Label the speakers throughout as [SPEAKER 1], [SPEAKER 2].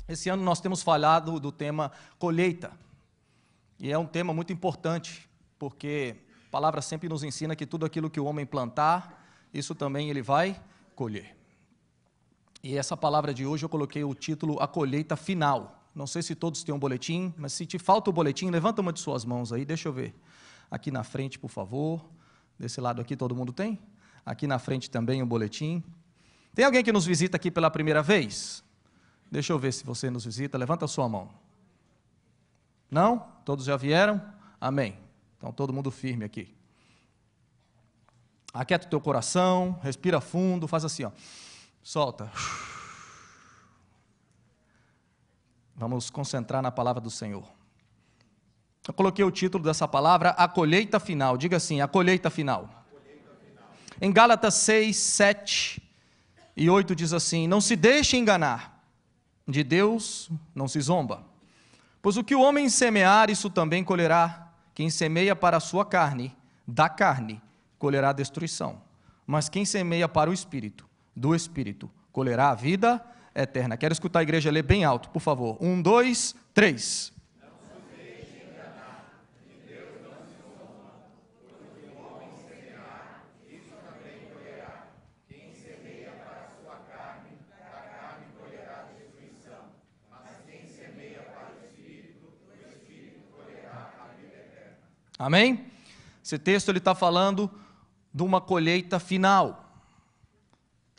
[SPEAKER 1] Esse ano nós temos falado do tema colheita, e é um tema muito importante, porque a palavra sempre nos ensina que tudo aquilo que o homem plantar, isso também ele vai colher. E essa palavra de hoje eu coloquei o título A Colheita Final. Não sei se todos têm um boletim, mas se te falta o boletim, levanta uma de suas mãos aí, deixa eu ver. Aqui na frente, por favor. Desse lado aqui todo mundo tem? Aqui na frente também o boletim. Tem alguém que nos visita aqui pela primeira vez? Deixa eu ver se você nos visita, levanta a sua mão. Não? Todos já vieram? Amém. Então todo mundo firme aqui. Aquieta o teu coração, respira fundo, faz assim, ó. Solta. Vamos concentrar na palavra do Senhor. Eu coloquei o título dessa palavra, A Colheita Final. Diga assim, a colheita final. Em Gálatas 6, 7 e 8 diz assim, não se deixe enganar. De Deus não se zomba. Pois o que o homem semear, isso também colherá. Quem semeia para a sua carne, da carne, colherá destruição. Mas quem semeia para o Espírito, do Espírito, colherá a vida eterna. Quero escutar a igreja ler bem alto, por favor. 1, 2, 3.
[SPEAKER 2] Não se deixe enganar. De Deus não se zomba. Pois o que o homem semear, isso também colherá. Quem semeia para a sua carne, da carne colherá destruição. Mas quem semeia para o Espírito, do Espírito colherá a vida eterna.
[SPEAKER 1] Amém? Esse texto ele está falando de uma colheita final.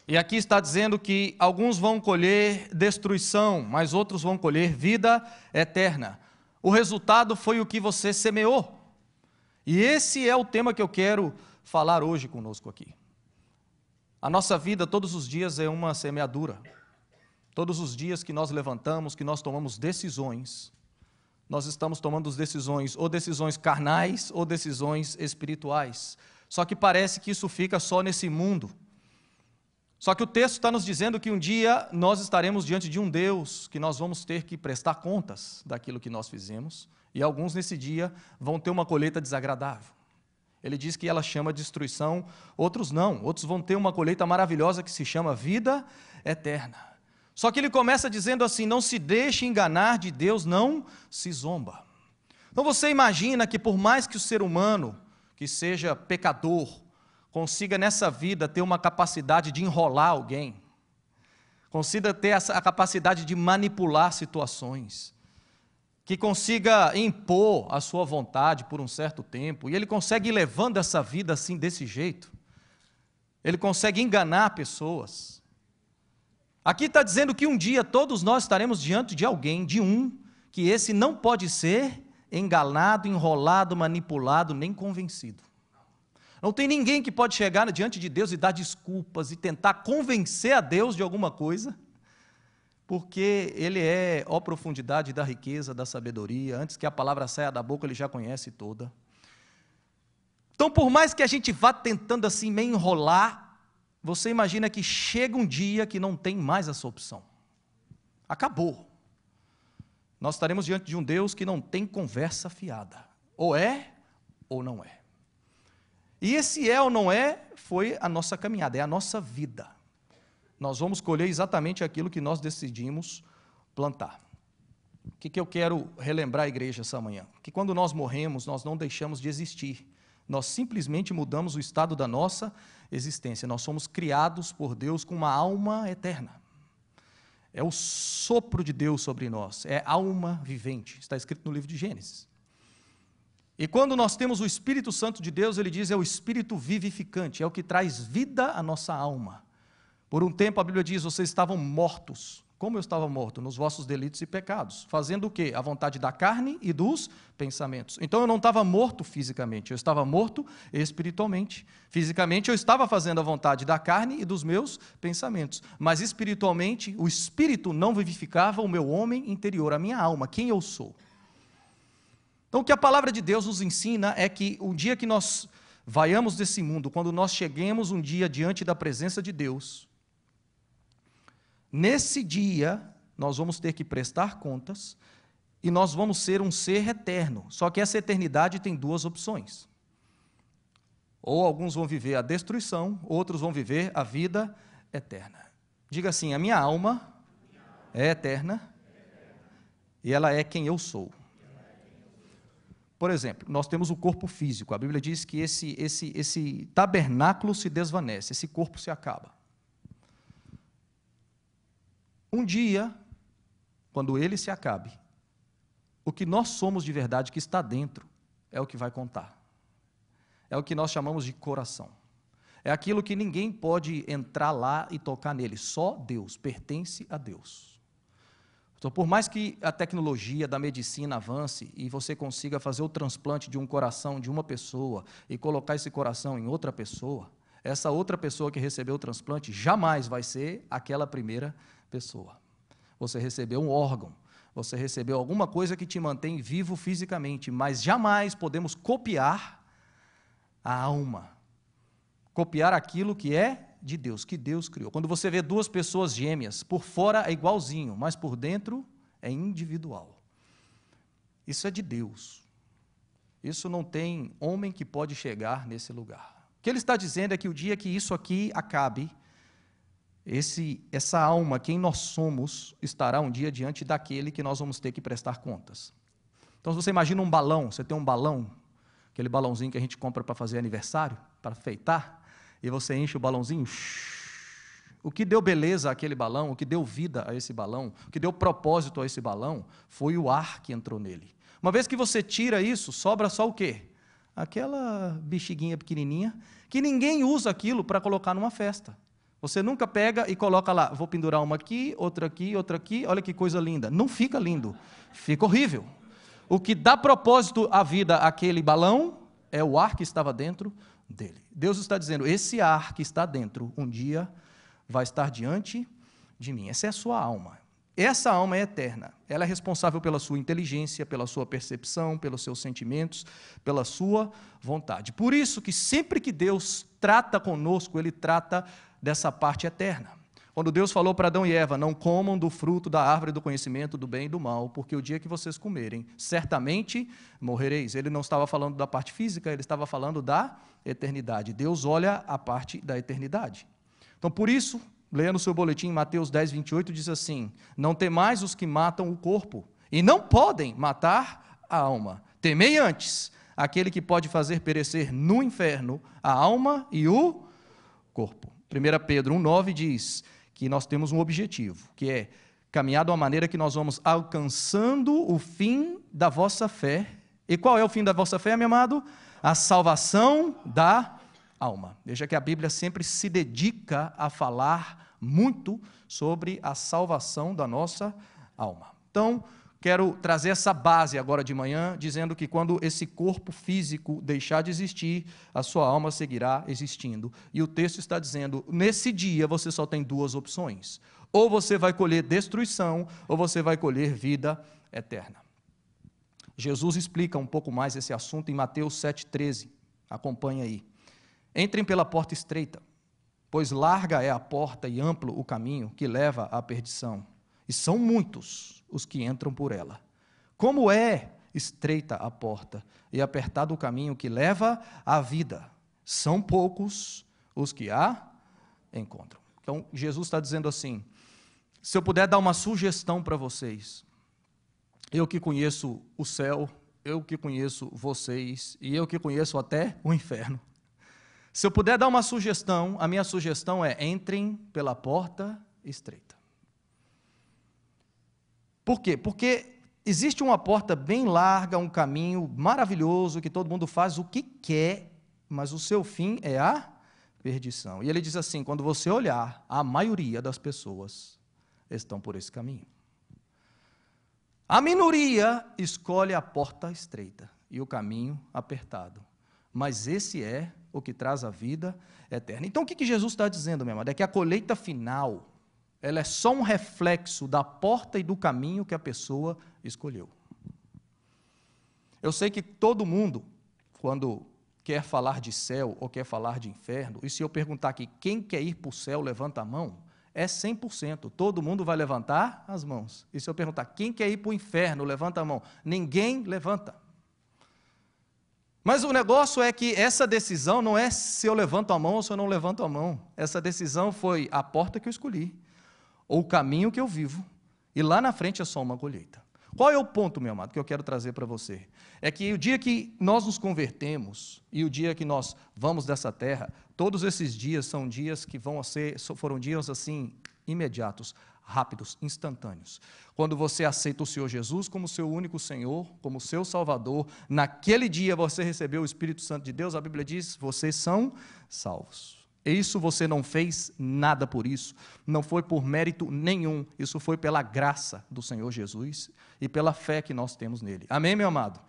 [SPEAKER 1] E aqui está dizendo que alguns vão colher destruição, mas outros vão colher vida eterna. O resultado foi o que você semeou. E esse é o tema que eu quero falar hoje conosco aqui. A nossa vida todos os dias é uma semeadura. Todos os dias que nós levantamos, que nós tomamos decisões, nós estamos tomando decisões, ou decisões carnais, ou decisões espirituais. Só que parece que isso fica só nesse mundo. Só que o texto está nos dizendo que um dia nós estaremos diante de um Deus, que nós vamos ter que prestar contas daquilo que nós fizemos, e alguns nesse dia vão ter uma colheita desagradável. Ele diz que ela chama destruição, outros não, outros vão ter uma colheita maravilhosa que se chama vida eterna. Só que ele começa dizendo assim, não se deixe enganar, de Deus não se zomba. Então você imagina que por mais que o ser humano, que seja pecador, consiga nessa vida ter uma capacidade de enrolar alguém, consiga ter a capacidade de manipular situações, que consiga impor a sua vontade por um certo tempo, e ele consegue ir levando essa vida assim, desse jeito, ele consegue enganar pessoas. Aqui está dizendo que um dia todos nós estaremos diante de alguém, de um, que esse não pode ser enganado, enrolado, manipulado, nem convencido. Não tem ninguém que pode chegar diante de Deus e dar desculpas e tentar convencer a Deus de alguma coisa, porque Ele é a profundidade da riqueza, da sabedoria, antes que a palavra saia da boca, Ele já conhece toda. Então, por mais que a gente vá tentando assim meio enrolar, você imagina que chega um dia que não tem mais essa opção. Acabou. Nós estaremos diante de um Deus que não tem conversa fiada. Ou é, ou não é. E esse é ou não é, foi a nossa caminhada, é a nossa vida. Nós vamos colher exatamente aquilo que nós decidimos plantar. O que eu quero relembrar a igreja essa manhã? Que quando nós morremos, nós não deixamos de existir. Nós simplesmente mudamos o estado da nossa existência. Nós somos criados por Deus com uma alma eterna. É o sopro de Deus sobre nós, é alma vivente. Está escrito no livro de Gênesis. E quando nós temos o Espírito Santo de Deus, ele diz, é o Espírito vivificante, é o que traz vida à nossa alma. Por um tempo a Bíblia diz, vocês estavam mortos. Como eu estava morto? Nos vossos delitos e pecados. Fazendo o quê? A vontade da carne e dos pensamentos. Então eu não estava morto fisicamente, eu estava morto espiritualmente. Fisicamente eu estava fazendo a vontade da carne e dos meus pensamentos. Mas espiritualmente, o Espírito não vivificava o meu homem interior, a minha alma, quem eu sou. Então, o que a palavra de Deus nos ensina é que o dia que nós vaiamos desse mundo, quando nós cheguemos um dia diante da presença de Deus, nesse dia, nós vamos ter que prestar contas e nós vamos ser um ser eterno. Só que essa eternidade tem duas opções. Ou alguns vão viver a destruição, outros vão viver a vida eterna. Diga assim: a minha alma é eterna e ela é quem eu sou. Por exemplo, nós temos o corpo físico. A Bíblia diz que esse tabernáculo se desvanece, esse corpo se acaba. Um dia, quando ele se acabe, o que nós somos de verdade, que está dentro, é o que vai contar. É o que nós chamamos de coração. É aquilo que ninguém pode entrar lá e tocar nele, só Deus, pertence a Deus. Então, por mais que a tecnologia da medicina avance e você consiga fazer o transplante de um coração de uma pessoa e colocar esse coração em outra pessoa, essa outra pessoa que recebeu o transplante jamais vai ser aquela primeira pessoa. Você recebeu um órgão, você recebeu alguma coisa que te mantém vivo fisicamente, mas jamais podemos copiar a alma, copiar aquilo que é de Deus, que Deus criou. Quando você vê duas pessoas gêmeas, por fora é igualzinho, mas por dentro é individual. Isso é de Deus. Isso não tem homem que pode chegar nesse lugar. O que ele está dizendo é que o dia que isso aqui acabe, essa alma, quem nós somos, estará um dia diante daquele que nós vamos ter que prestar contas. Então, se você imagina um balão, você tem um balão, aquele balãozinho que a gente compra para fazer aniversário, para enfeitar, e você enche o balãozinho, o que deu beleza àquele balão, o que deu vida a esse balão, o que deu propósito a esse balão, foi o ar que entrou nele. Uma vez que você tira isso, sobra só o quê? Aquela bexiguinha pequenininha, que ninguém usa aquilo para colocar numa festa. Você nunca pega e coloca lá, vou pendurar uma aqui, outra aqui, olha que coisa linda. Não fica lindo, fica horrível. O que dá propósito à vida àquele balão é o ar que estava dentro dele. Deus está dizendo, esse ar que está dentro, um dia vai estar diante de mim. Essa é a sua alma. Essa alma é eterna. Ela é responsável pela sua inteligência, pela sua percepção, pelos seus sentimentos, pela sua vontade. Por isso que sempre que Deus trata conosco, Ele trata dessa parte eterna. Quando Deus falou para Adão e Eva, não comam do fruto da árvore do conhecimento do bem e do mal, porque o dia que vocês comerem, certamente morrereis. Ele não estava falando da parte física, ele estava falando da eternidade. Deus olha a parte da eternidade. Então, por isso, leia no seu boletim, Mateus 10, 28, diz assim, não temais os que matam o corpo, e não podem matar a alma. Temei antes aquele que pode fazer perecer no inferno a alma e o corpo. 1 Pedro 1,9 diz que nós temos um objetivo, que é caminhar de uma maneira que nós vamos alcançando o fim da vossa fé. E qual é o fim da vossa fé, meu amado? A salvação da alma. Veja que a Bíblia sempre se dedica a falar muito sobre a salvação da nossa alma. Então, quero trazer essa base agora de manhã, dizendo que quando esse corpo físico deixar de existir, a sua alma seguirá existindo. E o texto está dizendo, nesse dia você só tem duas opções. Ou você vai colher destruição, ou você vai colher vida eterna. Jesus explica um pouco mais esse assunto em Mateus 7,13. Acompanhe aí. Entrem pela porta estreita, pois larga é a porta e amplo o caminho que leva à perdição. E são muitos os que entram por ela. Como é estreita a porta e apertado o caminho que leva à vida, são poucos os que a encontram. Então, Jesus está dizendo assim, se eu puder dar uma sugestão para vocês, eu que conheço o céu, eu que conheço vocês, e eu que conheço até o inferno, se eu puder dar uma sugestão, a minha sugestão é, entrem pela porta estreita. Por quê? Porque existe uma porta bem larga, um caminho maravilhoso, que todo mundo faz o que quer, mas o seu fim é a perdição. E ele diz assim, quando você olhar, a maioria das pessoas estão por esse caminho. A minoria escolhe a porta estreita e o caminho apertado. Mas esse é o que traz a vida eterna. Então, o que Jesus está dizendo, meu amado? É que a colheita final, ela é só um reflexo da porta e do caminho que a pessoa escolheu. Eu sei que todo mundo, quando quer falar de céu ou quer falar de inferno, e se eu perguntar aqui, quem quer ir para o céu, levanta a mão, é 100%, todo mundo vai levantar as mãos. E se eu perguntar, quem quer ir para o inferno, levanta a mão, ninguém levanta. Mas o negócio é que essa decisão não é se eu levanto a mão ou se eu não levanto a mão. Essa decisão foi a porta que eu escolhi, ou o caminho que eu vivo, e lá na frente é só uma colheita. Qual é o ponto, meu amado, que eu quero trazer para você? É que o dia que nós nos convertemos e o dia que nós vamos dessa terra, todos esses dias são dias que foram dias assim, imediatos, rápidos, instantâneos. Quando você aceita o Senhor Jesus como seu único Senhor, como seu Salvador, naquele dia você recebeu o Espírito Santo de Deus, a Bíblia diz, vocês são salvos. Isso você não fez nada por isso, não foi por mérito nenhum, isso foi pela graça do Senhor Jesus e pela fé que nós temos nele. Amém, meu amado?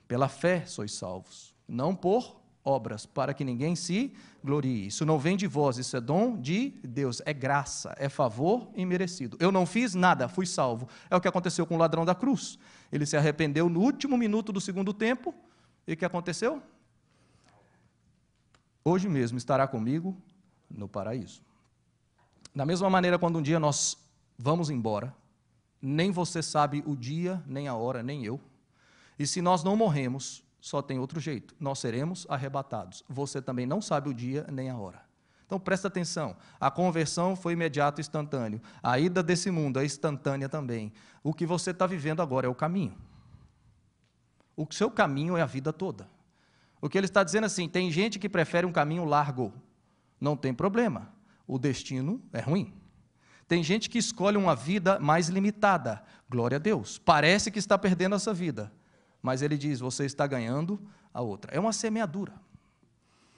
[SPEAKER 1] Pela fé sois salvos, não por obras, para que ninguém se glorie. Isso não vem de vós, isso é dom de Deus, é graça, é favor imerecido. Eu não fiz nada, fui salvo. É o que aconteceu com o ladrão da cruz. Ele se arrependeu no último minuto do segundo tempo, e o que aconteceu? Hoje mesmo estará comigo no paraíso. Da mesma maneira, quando um dia nós vamos embora, nem você sabe o dia, nem a hora, nem eu. E se nós não morremos, só tem outro jeito, nós seremos arrebatados. Você também não sabe o dia, nem a hora. Então, presta atenção, a conversão foi imediata e instantânea. A ida desse mundo é instantânea também. O que você está vivendo agora é o caminho. O seu caminho é a vida toda. O que ele está dizendo assim, tem gente que prefere um caminho largo. Não tem problema, o destino é ruim. Tem gente que escolhe uma vida mais limitada. Glória a Deus. Parece que está perdendo essa vida. Mas ele diz, você está ganhando a outra. É uma semeadura.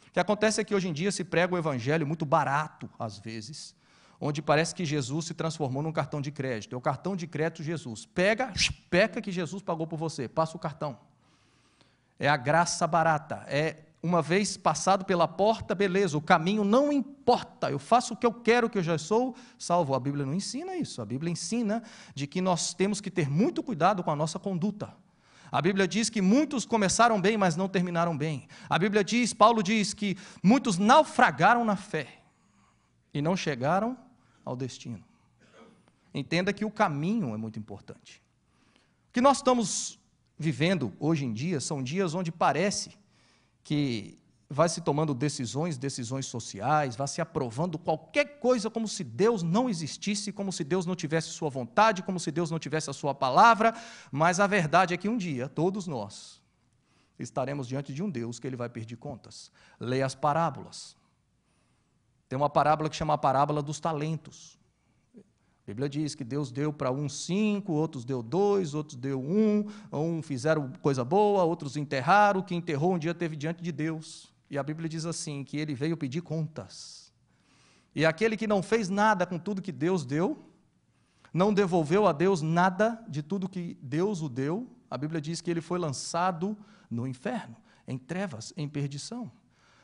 [SPEAKER 1] O que acontece é que hoje em dia se prega o evangelho muito barato, às vezes, onde parece que Jesus se transformou num cartão de crédito. É o cartão de crédito Jesus. Peca que Jesus pagou por você, passa o cartão. É a graça barata, é uma vez passado pela porta, beleza, o caminho não importa, eu faço o que eu quero, que eu já sou salvo. A Bíblia não ensina isso, a Bíblia ensina de que nós temos que ter muito cuidado com a nossa conduta. A Bíblia diz que muitos começaram bem, mas não terminaram bem. A Bíblia diz, Paulo diz que muitos naufragaram na fé e não chegaram ao destino. Entenda que o caminho é muito importante. O que nós estamos vivendo hoje em dia são dias onde parece que vai se tomando decisões sociais, vai se aprovando qualquer coisa como se Deus não existisse, como se Deus não tivesse sua vontade, como se Deus não tivesse a sua palavra, mas a verdade é que um dia, todos nós, estaremos diante de um Deus que ele vai pedir contas. Leia as parábolas. Tem uma parábola que chama a parábola dos talentos. A Bíblia diz que Deus deu para uns 5, outros deu 2, outros deu 1, fizeram coisa boa, outros enterraram, o que enterrou um dia teve diante de Deus. E a Bíblia diz assim, que ele veio pedir contas. E aquele que não fez nada com tudo que Deus deu, não devolveu a Deus nada de tudo que Deus o deu, a Bíblia diz que ele foi lançado no inferno, em trevas, em perdição.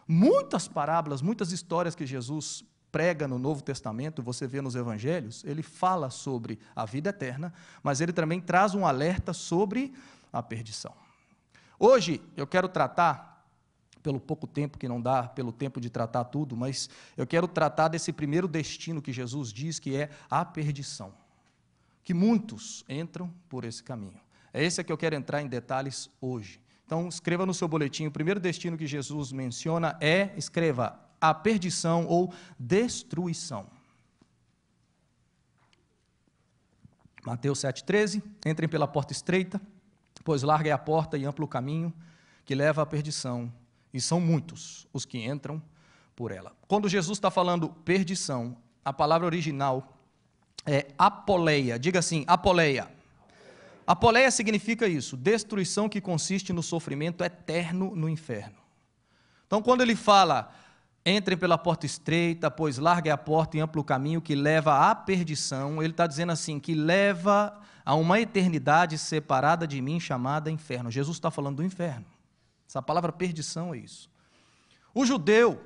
[SPEAKER 1] Muitas parábolas, muitas histórias que Jesus prega no Novo Testamento, você vê nos Evangelhos, ele fala sobre a vida eterna, mas ele também traz um alerta sobre a perdição. Hoje, eu quero tratar, pelo pouco tempo que não dá, pelo tempo de tratar tudo, mas eu quero tratar desse primeiro destino que Jesus diz, que é a perdição. Que muitos entram por esse caminho. É esse que eu quero entrar em detalhes hoje. Então, escreva no seu boletim, o primeiro destino que Jesus menciona escreva, a perdição ou destruição. Mateus 7,13, entrem pela porta estreita, pois larga é a porta e amplo o caminho que leva à perdição, e são muitos os que entram por ela. Quando Jesus está falando perdição, a palavra original é apoleia, diga assim, apoleia. Apoleia significa isso, destruição que consiste no sofrimento eterno no inferno. Então, quando ele fala, entrem pela porta estreita, pois larga é a porta e amplo o caminho que leva à perdição, ele está dizendo assim, que leva a uma eternidade separada de mim, chamada inferno. Jesus está falando do inferno. Essa palavra perdição é isso. O judeu,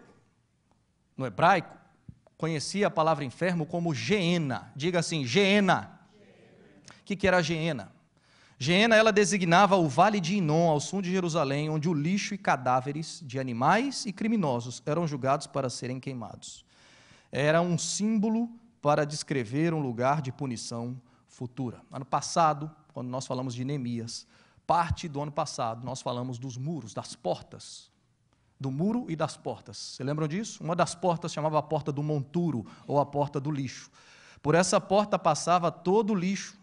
[SPEAKER 1] no hebraico, conhecia a palavra inferno como Geena. Diga assim, Geena. O que era Geena? Geena, ela designava o vale de Inom, ao sul de Jerusalém, onde o lixo e cadáveres de animais e criminosos eram julgados para serem queimados. Era um símbolo para descrever um lugar de punição futura. Ano passado, quando nós falamos de Neemias, parte do ano passado, nós falamos dos muros, das portas. Do muro e das portas. Você lembram disso? Uma das portas chamava a porta do monturo, ou a porta do lixo. Por essa porta passava todo o lixo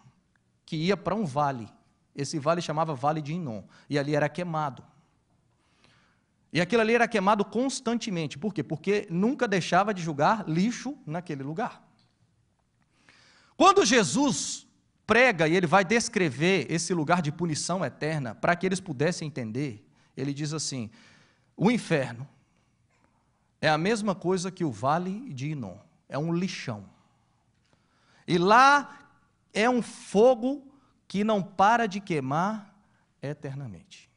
[SPEAKER 1] que ia para um vale. Esse vale chamava Vale de Inom. E ali era queimado. E aquilo ali era queimado constantemente. Por quê? Porque nunca deixava de jogar lixo naquele lugar. Quando Jesus prega e ele vai descrever esse lugar de punição eterna, para que eles pudessem entender, ele diz assim: o inferno é a mesma coisa que o Vale de Inom, é um lixão. E lá é um fogo que não para de queimar eternamente.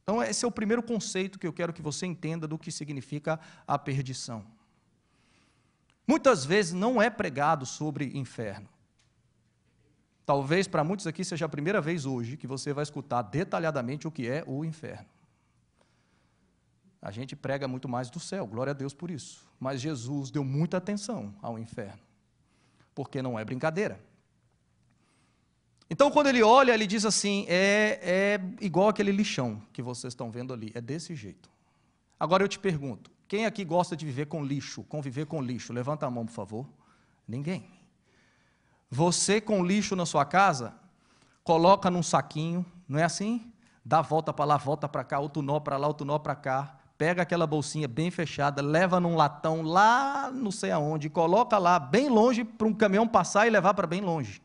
[SPEAKER 1] Então, esse é o primeiro conceito que eu quero que você entenda do que significa a perdição. Muitas vezes não é pregado sobre inferno. Talvez para muitos aqui seja a primeira vez hoje que você vai escutar detalhadamente o que é o inferno. A gente prega muito mais do céu, glória a Deus por isso. Mas Jesus deu muita atenção ao inferno, porque não é brincadeira. Então, quando ele olha, ele diz assim, é igual aquele lixão que vocês estão vendo ali, é desse jeito. Agora eu te pergunto, quem aqui gosta de viver com lixo, conviver com lixo? Levanta a mão, por favor. Ninguém. Você com lixo na sua casa, coloca num saquinho, não é assim? Dá a volta para lá, volta para cá, outro nó para lá, outro nó para cá, pega aquela bolsinha bem fechada, leva num latão lá não sei aonde, coloca lá bem longe para um caminhão passar e levar para bem longe.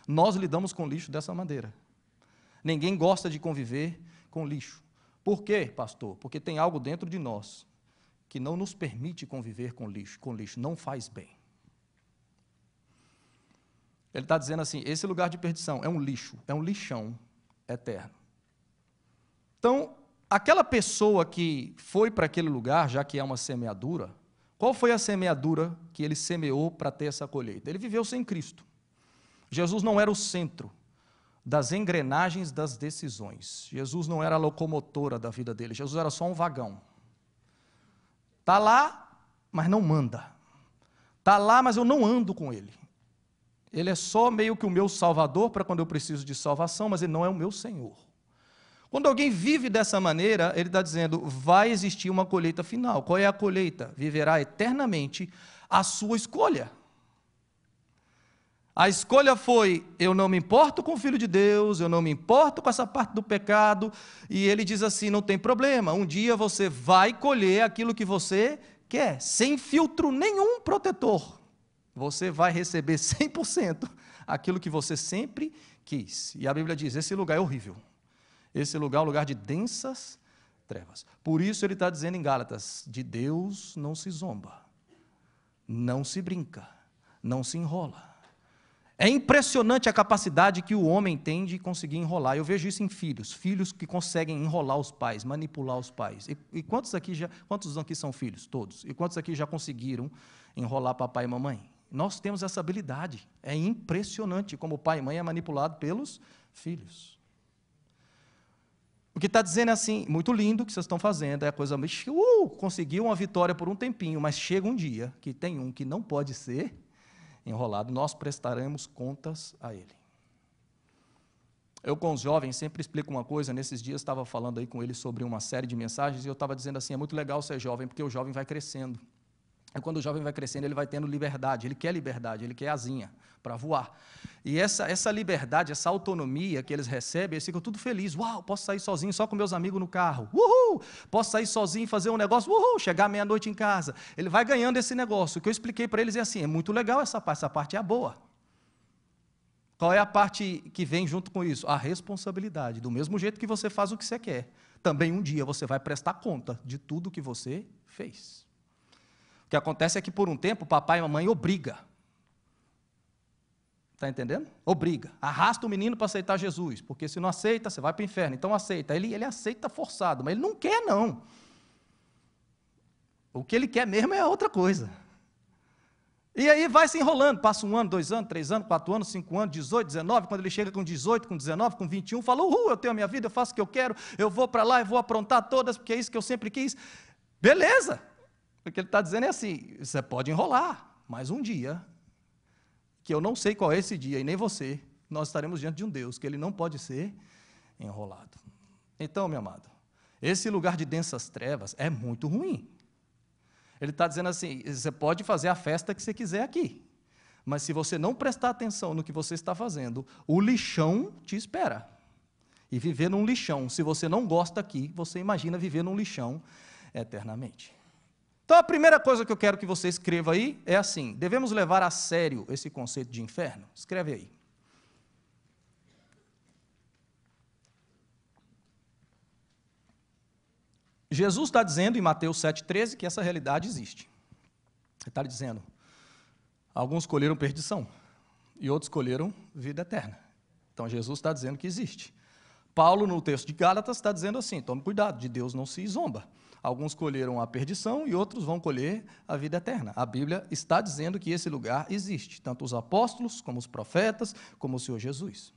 [SPEAKER 1] Nós lidamos com lixo dessa maneira. Ninguém gosta de conviver com lixo. Por quê, pastor? Porque tem algo dentro de nós que não nos permite conviver com lixo. Com lixo não faz bem. Ele está dizendo assim, esse lugar de perdição é um lixo, é um lixão eterno. Então, aquela pessoa que foi para aquele lugar, já que é uma semeadura, qual foi a semeadura que ele semeou para ter essa colheita? Ele viveu sem Cristo. Jesus não era o centro das engrenagens das decisões. Jesus não era a locomotora da vida dele. Jesus era só um vagão. Está lá, mas não manda. Está lá, mas eu não ando com ele. Ele é só meio que o meu salvador para quando eu preciso de salvação, mas ele não é o meu Senhor. Quando alguém vive dessa maneira, ele está dizendo, vai existir uma colheita final. Qual é a colheita? Viverá eternamente a sua escolha. A escolha foi, eu não me importo com o Filho de Deus, eu não me importo com essa parte do pecado, e ele diz assim, não tem problema, um dia você vai colher aquilo que você quer, sem filtro nenhum protetor. Você vai receber 100% aquilo que você sempre quis. E a Bíblia diz, esse lugar é horrível. Esse lugar é um lugar de densas trevas. Por isso ele está dizendo em Gálatas, de Deus não se zomba, não se brinca, não se enrola. É impressionante a capacidade que o homem tem de conseguir enrolar. Eu vejo isso em filhos que conseguem enrolar os pais, manipular os pais. E quantos aqui são filhos? Todos. E quantos aqui já conseguiram enrolar papai e mamãe? Nós temos essa habilidade. É impressionante como pai e mãe é manipulado pelos filhos. O que está dizendo é assim, muito lindo o que vocês estão fazendo, é a coisa, conseguiu uma vitória por um tempinho, mas chega um dia que tem um que não pode ser enrolado, nós prestaremos contas a ele. Eu com os jovens sempre explico uma coisa, nesses dias estava falando aí com eles sobre uma série de mensagens, e eu estava dizendo assim, é muito legal ser jovem, porque o jovem vai crescendo. E quando o jovem vai crescendo, ele vai tendo liberdade, ele quer asinha para voar. E essa liberdade, essa autonomia que eles recebem, eles ficam tudo felizes. Uau, posso sair sozinho só com meus amigos no carro. Uhul! Posso sair sozinho e fazer um negócio. Uhul! Chegar meia-noite em casa. Ele vai ganhando esse negócio. O que eu expliquei para eles é assim, é muito legal essa parte é a boa. Qual é a parte que vem junto com isso? A responsabilidade. Do mesmo jeito que você faz o que você quer, também um dia você vai prestar conta de tudo que você fez. O que acontece é que, por um tempo, papai e mamãe obriga. Está entendendo? Obriga. Arrasta o menino para aceitar Jesus, porque se não aceita, você vai para o inferno. Então aceita. Ele aceita forçado, mas ele não quer, não. O que ele quer mesmo é outra coisa. E aí vai se enrolando. Passa 1 ano, 2 anos, 3 anos, 4 anos, 5 anos, 18, 19. Quando ele chega com 18, com 19, com 21, fala, eu tenho a minha vida, eu faço o que eu quero, eu vou para lá, eu vou aprontar todas, porque é isso que eu sempre quis. Beleza. O que ele está dizendo é assim, você pode enrolar, mas um dia, que eu não sei qual é esse dia, e nem você, nós estaremos diante de um Deus, que ele não pode ser enrolado. Então, meu amado, esse lugar de densas trevas é muito ruim. Ele está dizendo assim, você pode fazer a festa que você quiser aqui, mas se você não prestar atenção no que você está fazendo, o lixão te espera. E viver num lixão, se você não gosta aqui, você imagina viver num lixão eternamente. Então, a primeira coisa que eu quero que você escreva aí é assim, devemos levar a sério esse conceito de inferno? Escreve aí. Jesus está dizendo em Mateus 7,13 que essa realidade existe. Ele está dizendo, alguns escolheram perdição e outros escolheram vida eterna. Então, Jesus está dizendo que existe. Paulo, no texto de Gálatas, está dizendo assim, tome cuidado, de Deus não se zomba. Alguns colheram a perdição e outros vão colher a vida eterna. A Bíblia está dizendo que esse lugar existe, tanto os apóstolos, como os profetas, como o Senhor Jesus.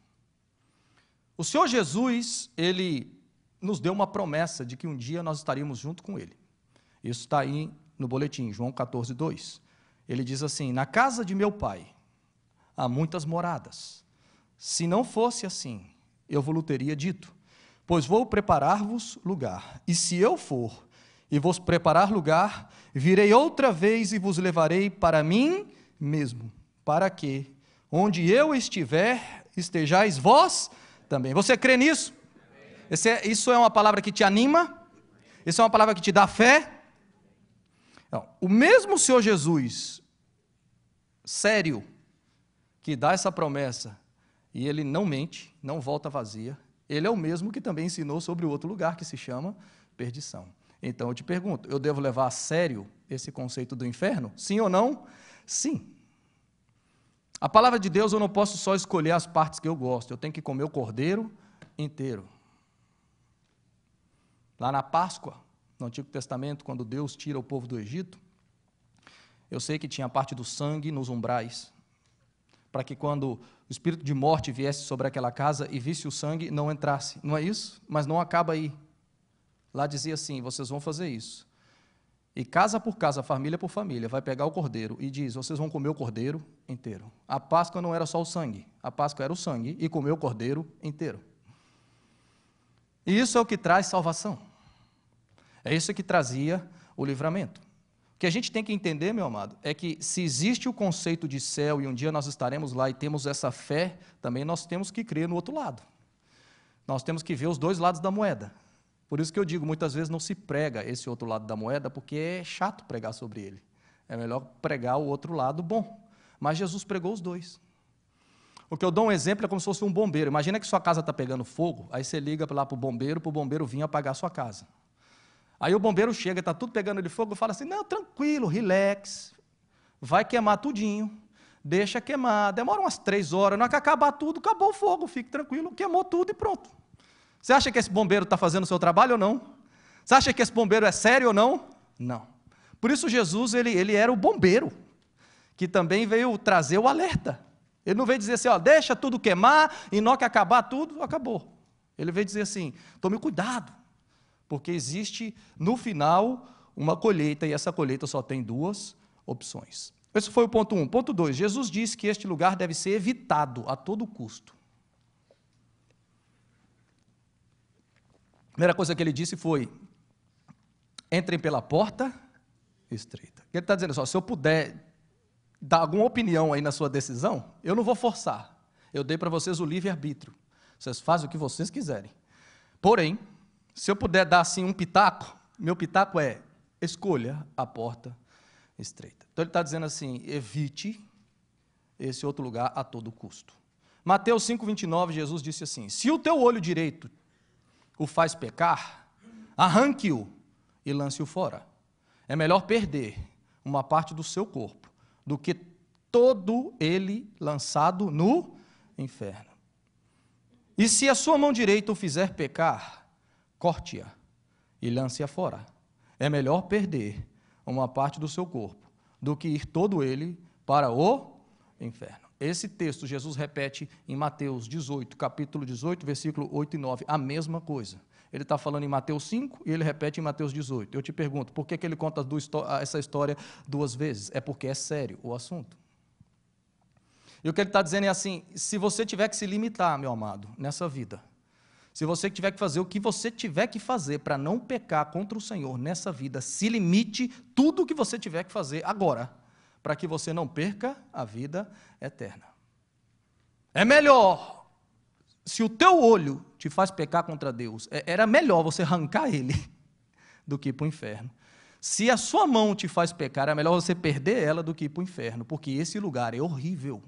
[SPEAKER 1] O Senhor Jesus, Ele nos deu uma promessa de que um dia nós estaríamos junto com Ele. Isso está aí no boletim, João 14:2. Ele diz assim, na casa de meu Pai há muitas moradas. Se não fosse assim, eu vos teria dito, pois vou preparar-vos lugar. E se eu for e vos preparar lugar, virei outra vez e vos levarei para mim mesmo, para que, onde eu estiver, estejais vós também. Você crê nisso? Isso é uma palavra que te anima? Isso é uma palavra que te dá fé? Não, o mesmo Senhor Jesus, sério, que dá essa promessa, e Ele não mente, não volta vazia, Ele é o mesmo que também ensinou sobre o outro lugar que se chama perdição. Então eu te pergunto, eu devo levar a sério esse conceito do inferno? Sim ou não? Sim. A palavra de Deus eu não posso só escolher as partes que eu gosto, eu tenho que comer o cordeiro inteiro. Lá na Páscoa, no Antigo Testamento, quando Deus tira o povo do Egito, eu sei que tinha parte do sangue nos umbrais, para que quando o espírito de morte viesse sobre aquela casa e visse o sangue, não entrasse. Não é isso? Mas não acaba aí. Lá dizia assim, vocês vão fazer isso. E casa por casa, família por família, vai pegar o cordeiro e diz, vocês vão comer o cordeiro inteiro. A Páscoa não era só o sangue, a Páscoa era o sangue e comer o cordeiro inteiro. E isso é o que traz salvação. É isso que trazia o livramento. O que a gente tem que entender, meu amado, é que se existe o conceito de céu e um dia nós estaremos lá e temos essa fé, também nós temos que crer no outro lado. Nós temos que ver os dois lados da moeda. Por isso que eu digo, muitas vezes não se prega esse outro lado da moeda, porque é chato pregar sobre ele. É melhor pregar o outro lado bom. Mas Jesus pregou os dois. O que eu dou um exemplo é como se fosse um bombeiro. Imagina que sua casa está pegando fogo, aí você liga lá para o bombeiro vir apagar a sua casa. Aí o bombeiro chega, está tudo pegando de fogo, e fala assim, não, tranquilo, relax, vai queimar tudinho, deixa queimar, demora umas 3 horas, na hora que acabar tudo, acabou o fogo, fique tranquilo, queimou tudo e pronto. Você acha que esse bombeiro está fazendo o seu trabalho ou não? Você acha que esse bombeiro é sério ou não? Não. Por isso Jesus, ele era o bombeiro, que também veio trazer o alerta. Ele não veio dizer assim, ó, deixa tudo queimar, e na hora que acabar tudo, acabou. Ele veio dizer assim, tome cuidado, porque existe, no final, uma colheita, e essa colheita só tem 2 opções. Esse foi o ponto 1. Ponto 2, Jesus disse que este lugar deve ser evitado a todo custo. A primeira coisa que ele disse foi, entrem pela porta estreita. Ele está dizendo só, se eu puder dar alguma opinião aí na sua decisão, eu não vou forçar. Eu dei para vocês o livre-arbítrio. Vocês fazem o que vocês quiserem. Porém, se eu puder dar assim um pitaco, meu pitaco é, escolha a porta estreita. Então ele está dizendo assim, evite esse outro lugar a todo custo. Mateus 5,29, Jesus disse assim, se o teu olho direito o faz pecar, arranque-o e lance-o fora. É melhor perder uma parte do seu corpo do que todo ele lançado no inferno. E se a sua mão direita o fizer pecar, corte-a e lance-a fora. É melhor perder uma parte do seu corpo do que ir todo ele para o inferno. Esse texto Jesus repete em Mateus 18, capítulo 18, versículo 8 e 9, a mesma coisa. Ele está falando em Mateus 5 e ele repete em Mateus 18. Eu te pergunto, por que ele conta essa história 2 vezes? É porque é sério o assunto. E o que ele está dizendo é assim, se você tiver que se limitar, meu amado, nessa vida, Se você tiver que fazer o que você tiver que fazer para não pecar contra o Senhor nessa vida, se limite tudo o que você tiver que fazer agora, para que você não perca a vida eterna. É melhor, se o teu olho te faz pecar contra Deus, era melhor você arrancar ele do que ir para o inferno. Se a sua mão te faz pecar, é melhor você perder ela do que ir para o inferno, porque esse lugar é horrível.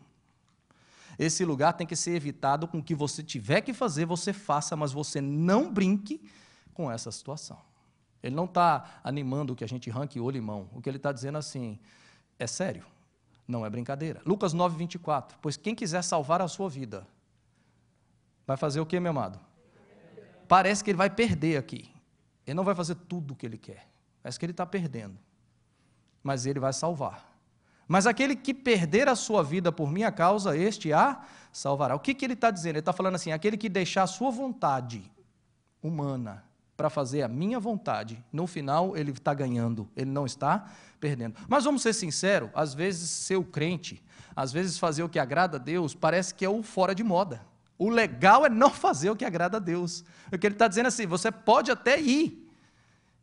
[SPEAKER 1] Esse lugar tem que ser evitado. Com o que você tiver que fazer, você faça, mas você não brinque com essa situação. Ele não está animando que a gente arranque olho e mão. O que ele está dizendo assim, é sério, não é brincadeira. Lucas 9, 24, pois quem quiser salvar a sua vida, vai fazer o quê, meu amado? Parece que ele vai perder aqui. Ele não vai fazer tudo o que ele quer. Parece que ele está perdendo. Mas ele vai salvar. Mas aquele que perder a sua vida por minha causa, este a salvará. O que ele está dizendo? Ele está falando assim, aquele que deixar a sua vontade humana para fazer a minha vontade, no final ele está ganhando, ele não está perdendo. Mas vamos ser sinceros, às vezes ser o crente, às vezes fazer o que agrada a Deus, parece que é o fora de moda. O legal é não fazer o que agrada a Deus. O que ele está dizendo assim, você pode até ir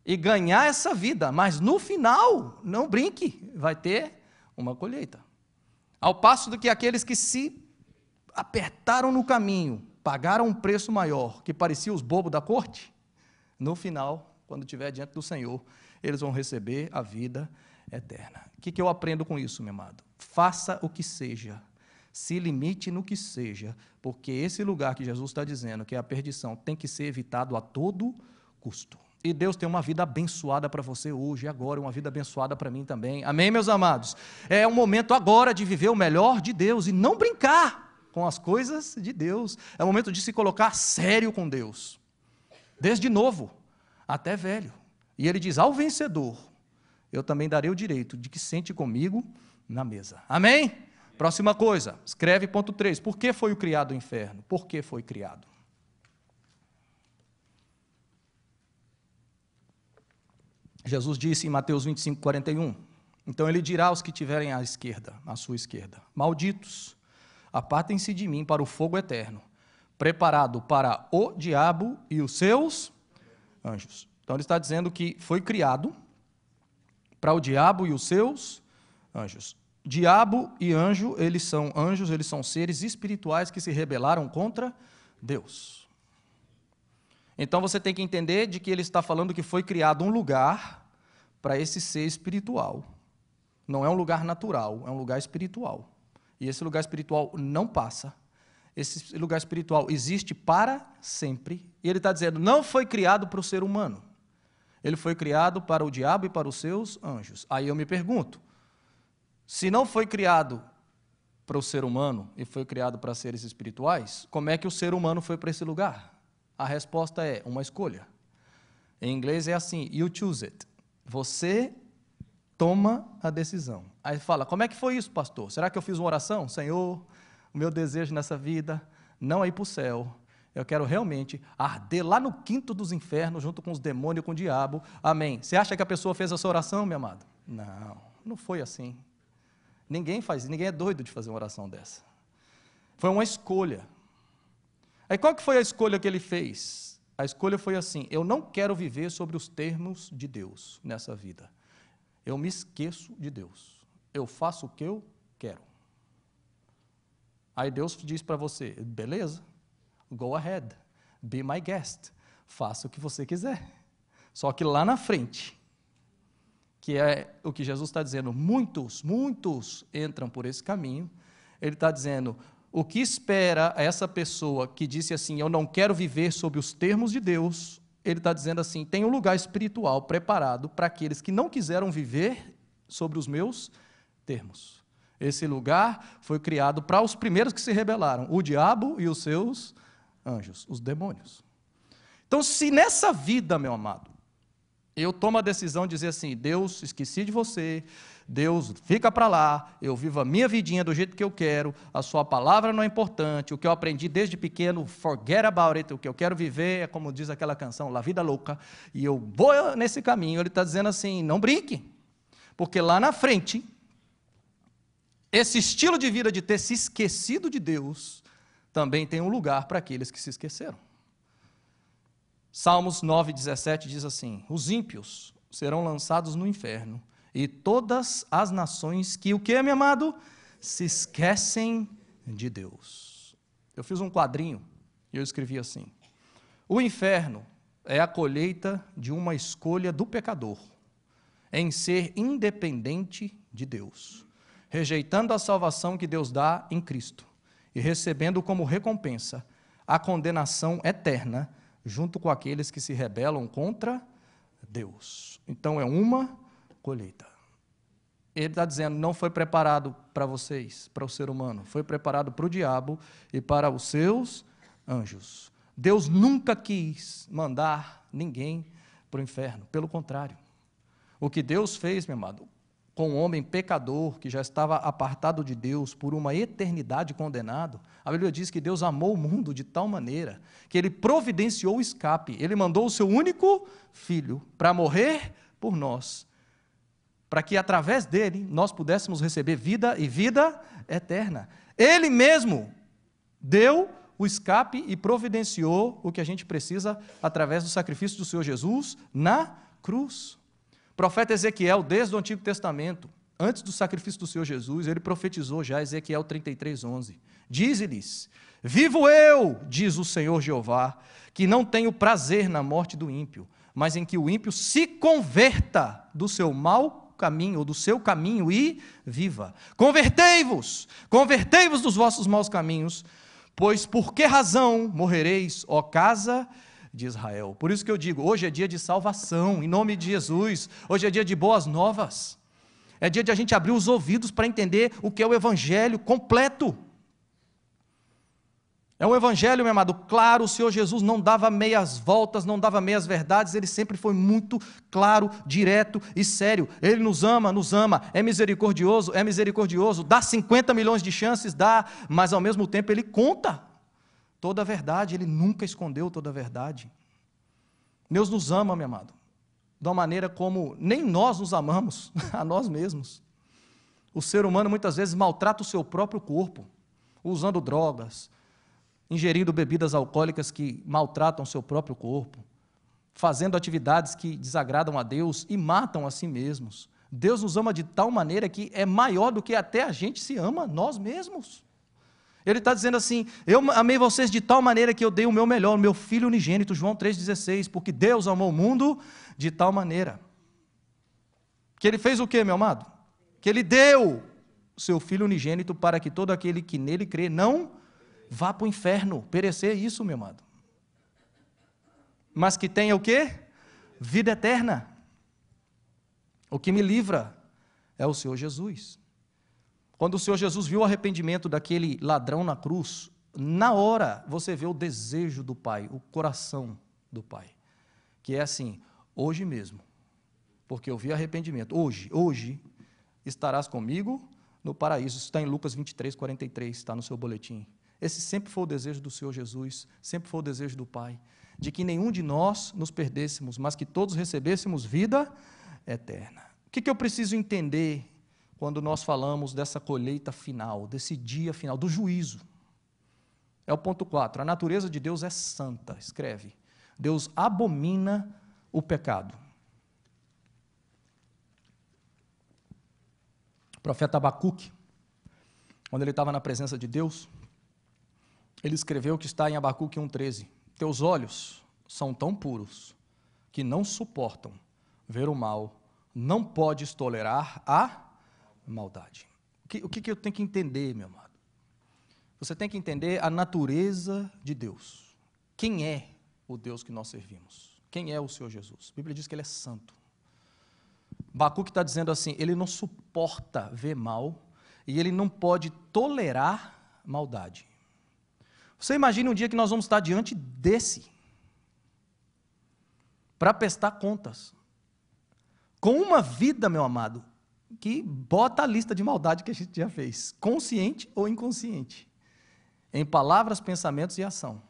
[SPEAKER 1] e ganhar essa vida, mas no final, não brinque, vai ter uma colheita. Ao passo do que aqueles que se apertaram no caminho, pagaram um preço maior, que parecia os bobos da corte, no final, quando estiver diante do Senhor, eles vão receber a vida eterna. O que eu aprendo com isso, meu amado? Faça o que seja, se limite no que seja, porque esse lugar que Jesus está dizendo, que é a perdição, tem que ser evitado a todo custo. E Deus tem uma vida abençoada para você hoje e agora, uma vida abençoada para mim também. Amém, meus amados? É o momento agora de viver o melhor de Deus e não brincar com as coisas de Deus. É o momento de se colocar sério com Deus, desde novo até velho. E ele diz, ao vencedor, eu também darei o direito de que sente comigo na mesa. Amém? Próxima coisa, escreve ponto 3. Por que foi o criado o inferno? Por que foi criado? Jesus disse em Mateus 25, 41, então ele dirá aos que tiverem à esquerda, à sua esquerda, malditos, apartem-se de mim para o fogo eterno, preparado para o diabo e os seus anjos. Então ele está dizendo que foi criado para o diabo e os seus anjos. Diabo e anjo, eles são anjos, eles são seres espirituais que se rebelaram contra Deus. Então você tem que entender de que ele está falando que foi criado um lugar para esse ser espiritual. Não é um lugar natural, é um lugar espiritual. E esse lugar espiritual não passa. Esse lugar espiritual existe para sempre. E ele está dizendo, não foi criado para o ser humano. Ele foi criado para o diabo e para os seus anjos. Aí eu me pergunto, se não foi criado para o ser humano e foi criado para seres espirituais, como é que o ser humano foi para esse lugar? A resposta é uma escolha. Em inglês é assim, you choose it. Você toma a decisão. Aí fala, como é que foi isso, pastor? Será que eu fiz uma oração? Senhor, o meu desejo nessa vida não é ir para o céu. Eu quero realmente arder lá no quinto dos infernos, junto com os demônios e com o diabo. Amém. Você acha que a pessoa fez essa oração, meu amado? Não, não foi assim. Ninguém é doido de fazer uma oração dessa. Foi uma escolha. Aí qual que foi a escolha que ele fez? A escolha foi assim, eu não quero viver sobre os termos de Deus nessa vida. Eu me esqueço de Deus. Eu faço o que eu quero. Aí Deus diz para você, beleza, go ahead, be my guest. Faça o que você quiser. Só que lá na frente, que é o que Jesus está dizendo, muitos entram por esse caminho, ele está dizendo, o que espera essa pessoa que disse assim, eu não quero viver sob os termos de Deus, ele está dizendo assim, tem um lugar espiritual preparado para aqueles que não quiseram viver sobre os meus termos. Esse lugar foi criado para os primeiros que se rebelaram, o diabo e os seus anjos, os demônios. Então, se nessa vida, meu amado, eu tomo a decisão de dizer assim, Deus, esqueci de você, Deus, fica para lá, eu vivo a minha vidinha do jeito que eu quero, a sua palavra não é importante, o que eu aprendi desde pequeno, forget about it, o que eu quero viver é como diz aquela canção, La Vida Louca, e eu vou nesse caminho. Ele está dizendo assim, não brinque, porque lá na frente, esse estilo de vida de ter se esquecido de Deus, também tem um lugar para aqueles que se esqueceram. Salmos 9,17 diz assim: os ímpios serão lançados no inferno, e todas as nações que o quê, meu amado? Se esquecem de Deus. Eu fiz um quadrinho e eu escrevi assim: o inferno é a colheita de uma escolha do pecador em ser independente de Deus, rejeitando a salvação que Deus dá em Cristo e recebendo como recompensa a condenação eterna junto com aqueles que se rebelam contra Deus. Então é uma colheita. Ele está dizendo, não foi preparado para vocês, para o ser humano, foi preparado para o diabo e para os seus anjos. Deus nunca quis mandar ninguém para o inferno, pelo contrário. O que Deus fez, meu amado, com o homem pecador, que já estava apartado de Deus por uma eternidade condenado, a Bíblia diz que Deus amou o mundo de tal maneira que Ele providenciou o escape. Ele mandou o seu único filho para morrer por nós, para que através dele nós pudéssemos receber vida e vida eterna. Ele mesmo deu o escape e providenciou o que a gente precisa através do sacrifício do Senhor Jesus na cruz. O profeta Ezequiel, desde o Antigo Testamento, antes do sacrifício do Senhor Jesus, ele profetizou já, Ezequiel 33:11. Dize-lhes: vivo eu, diz o Senhor Jeová, que não tenho prazer na morte do ímpio, mas em que o ímpio se converta do seu mau caminho, ou do seu caminho, e viva. Convertei-vos dos vossos maus caminhos, pois por que razão morrereis, ó casa de Israel? Por isso que eu digo, hoje é dia de salvação, em nome de Jesus. Hoje é dia de boas novas. É dia de a gente abrir os ouvidos para entender o que é o evangelho completo. É um evangelho, meu amado, claro. O Senhor Jesus não dava meias voltas, não dava meias verdades, Ele sempre foi muito claro, direto e sério. Ele nos ama, é misericordioso, dá 50 milhões de chances, dá, mas ao mesmo tempo Ele conta toda a verdade, Ele nunca escondeu toda a verdade. Deus nos ama, meu amado, de uma maneira como nem nós nos amamos a nós mesmos. O ser humano muitas vezes maltrata o seu próprio corpo, usando drogas, ingerindo bebidas alcoólicas que maltratam o seu próprio corpo, fazendo atividades que desagradam a Deus e matam a si mesmos. Deus nos ama de tal maneira que é maior do que até a gente se ama nós mesmos. Ele está dizendo assim: eu amei vocês de tal maneira que eu dei o meu melhor, o meu Filho unigênito, João 3,16, porque Deus amou o mundo de tal maneira. Que Ele fez o quê, meu amado? Que Ele deu o seu Filho unigênito para que todo aquele que nele crê não vá para o inferno, perecer isso, meu amado. Mas que tenha o quê? Vida eterna. O que me livra é o Senhor Jesus. Quando o Senhor Jesus viu o arrependimento daquele ladrão na cruz, na hora você vê o desejo do Pai, o coração do Pai, que é assim: hoje mesmo, porque eu vi arrependimento, hoje estarás comigo no paraíso. Isso está em Lucas 23:43, está no seu boletim. Esse sempre foi o desejo do Senhor Jesus, sempre foi o desejo do Pai, de que nenhum de nós nos perdêssemos, mas que todos recebêssemos vida eterna. O que eu preciso entender quando nós falamos dessa colheita final, desse dia final, do juízo? É o ponto 4. A natureza de Deus é santa. Escreve: Deus abomina o pecado. O profeta Abacuque, quando ele estava na presença de Deus, ele escreveu o que está em Abacuque 1,13. Teus olhos são tão puros que não suportam ver o mal, não podes tolerar a maldade. O que eu tenho que entender, meu amado? Você tem que entender a natureza de Deus. Quem é o Deus que nós servimos? Quem é o Senhor Jesus? A Bíblia diz que Ele é santo. Abacuque está dizendo assim: Ele não suporta ver mal e Ele não pode tolerar maldade. Você imagina um dia que nós vamos estar diante desse, para prestar contas, com uma vida, meu amado, que bota a lista de maldade que a gente já fez, consciente ou inconsciente, em palavras, pensamentos e ação,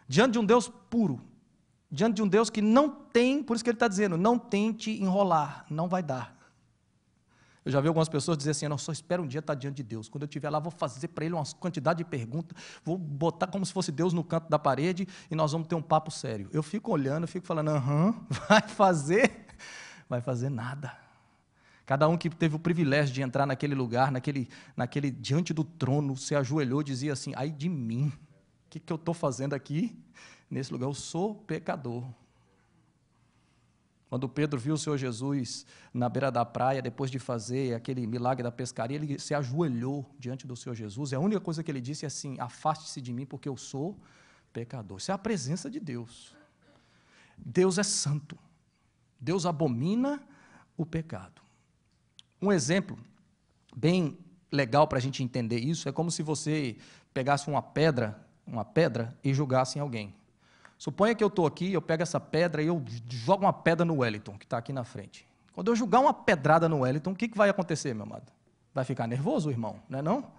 [SPEAKER 1] diante de um Deus puro, diante de um Deus que não tem, por isso que Ele está dizendo, não tente enrolar, não vai dar. Eu já vi algumas pessoas dizer assim, eu só espero um dia estar diante de Deus. Quando eu estiver lá, vou fazer para ele uma quantidade de perguntas, vou botar como se fosse Deus no canto da parede e nós vamos ter um papo sério. Eu fico olhando, eu fico falando, vai fazer? Vai fazer nada. Cada um que teve o privilégio de entrar naquele lugar, naquele diante do trono, se ajoelhou e dizia assim, ai de mim, o que eu estou fazendo aqui nesse lugar? Eu sou pecador. Quando Pedro viu o Senhor Jesus na beira da praia, depois de fazer aquele milagre da pescaria, ele se ajoelhou diante do Senhor Jesus, e a única coisa que ele disse é assim, afaste-se de mim, porque eu sou pecador. Isso é a presença de Deus. Deus é santo. Deus abomina o pecado. Um exemplo bem legal para a gente entender isso é como se você pegasse uma pedra e jogasse em alguém. Suponha que eu estou aqui, eu pego essa pedra e eu jogo uma pedra no Wellington, que está aqui na frente. Quando eu jogar uma pedrada no Wellington, o que vai acontecer, meu amado? Vai ficar nervoso o irmão, não é não?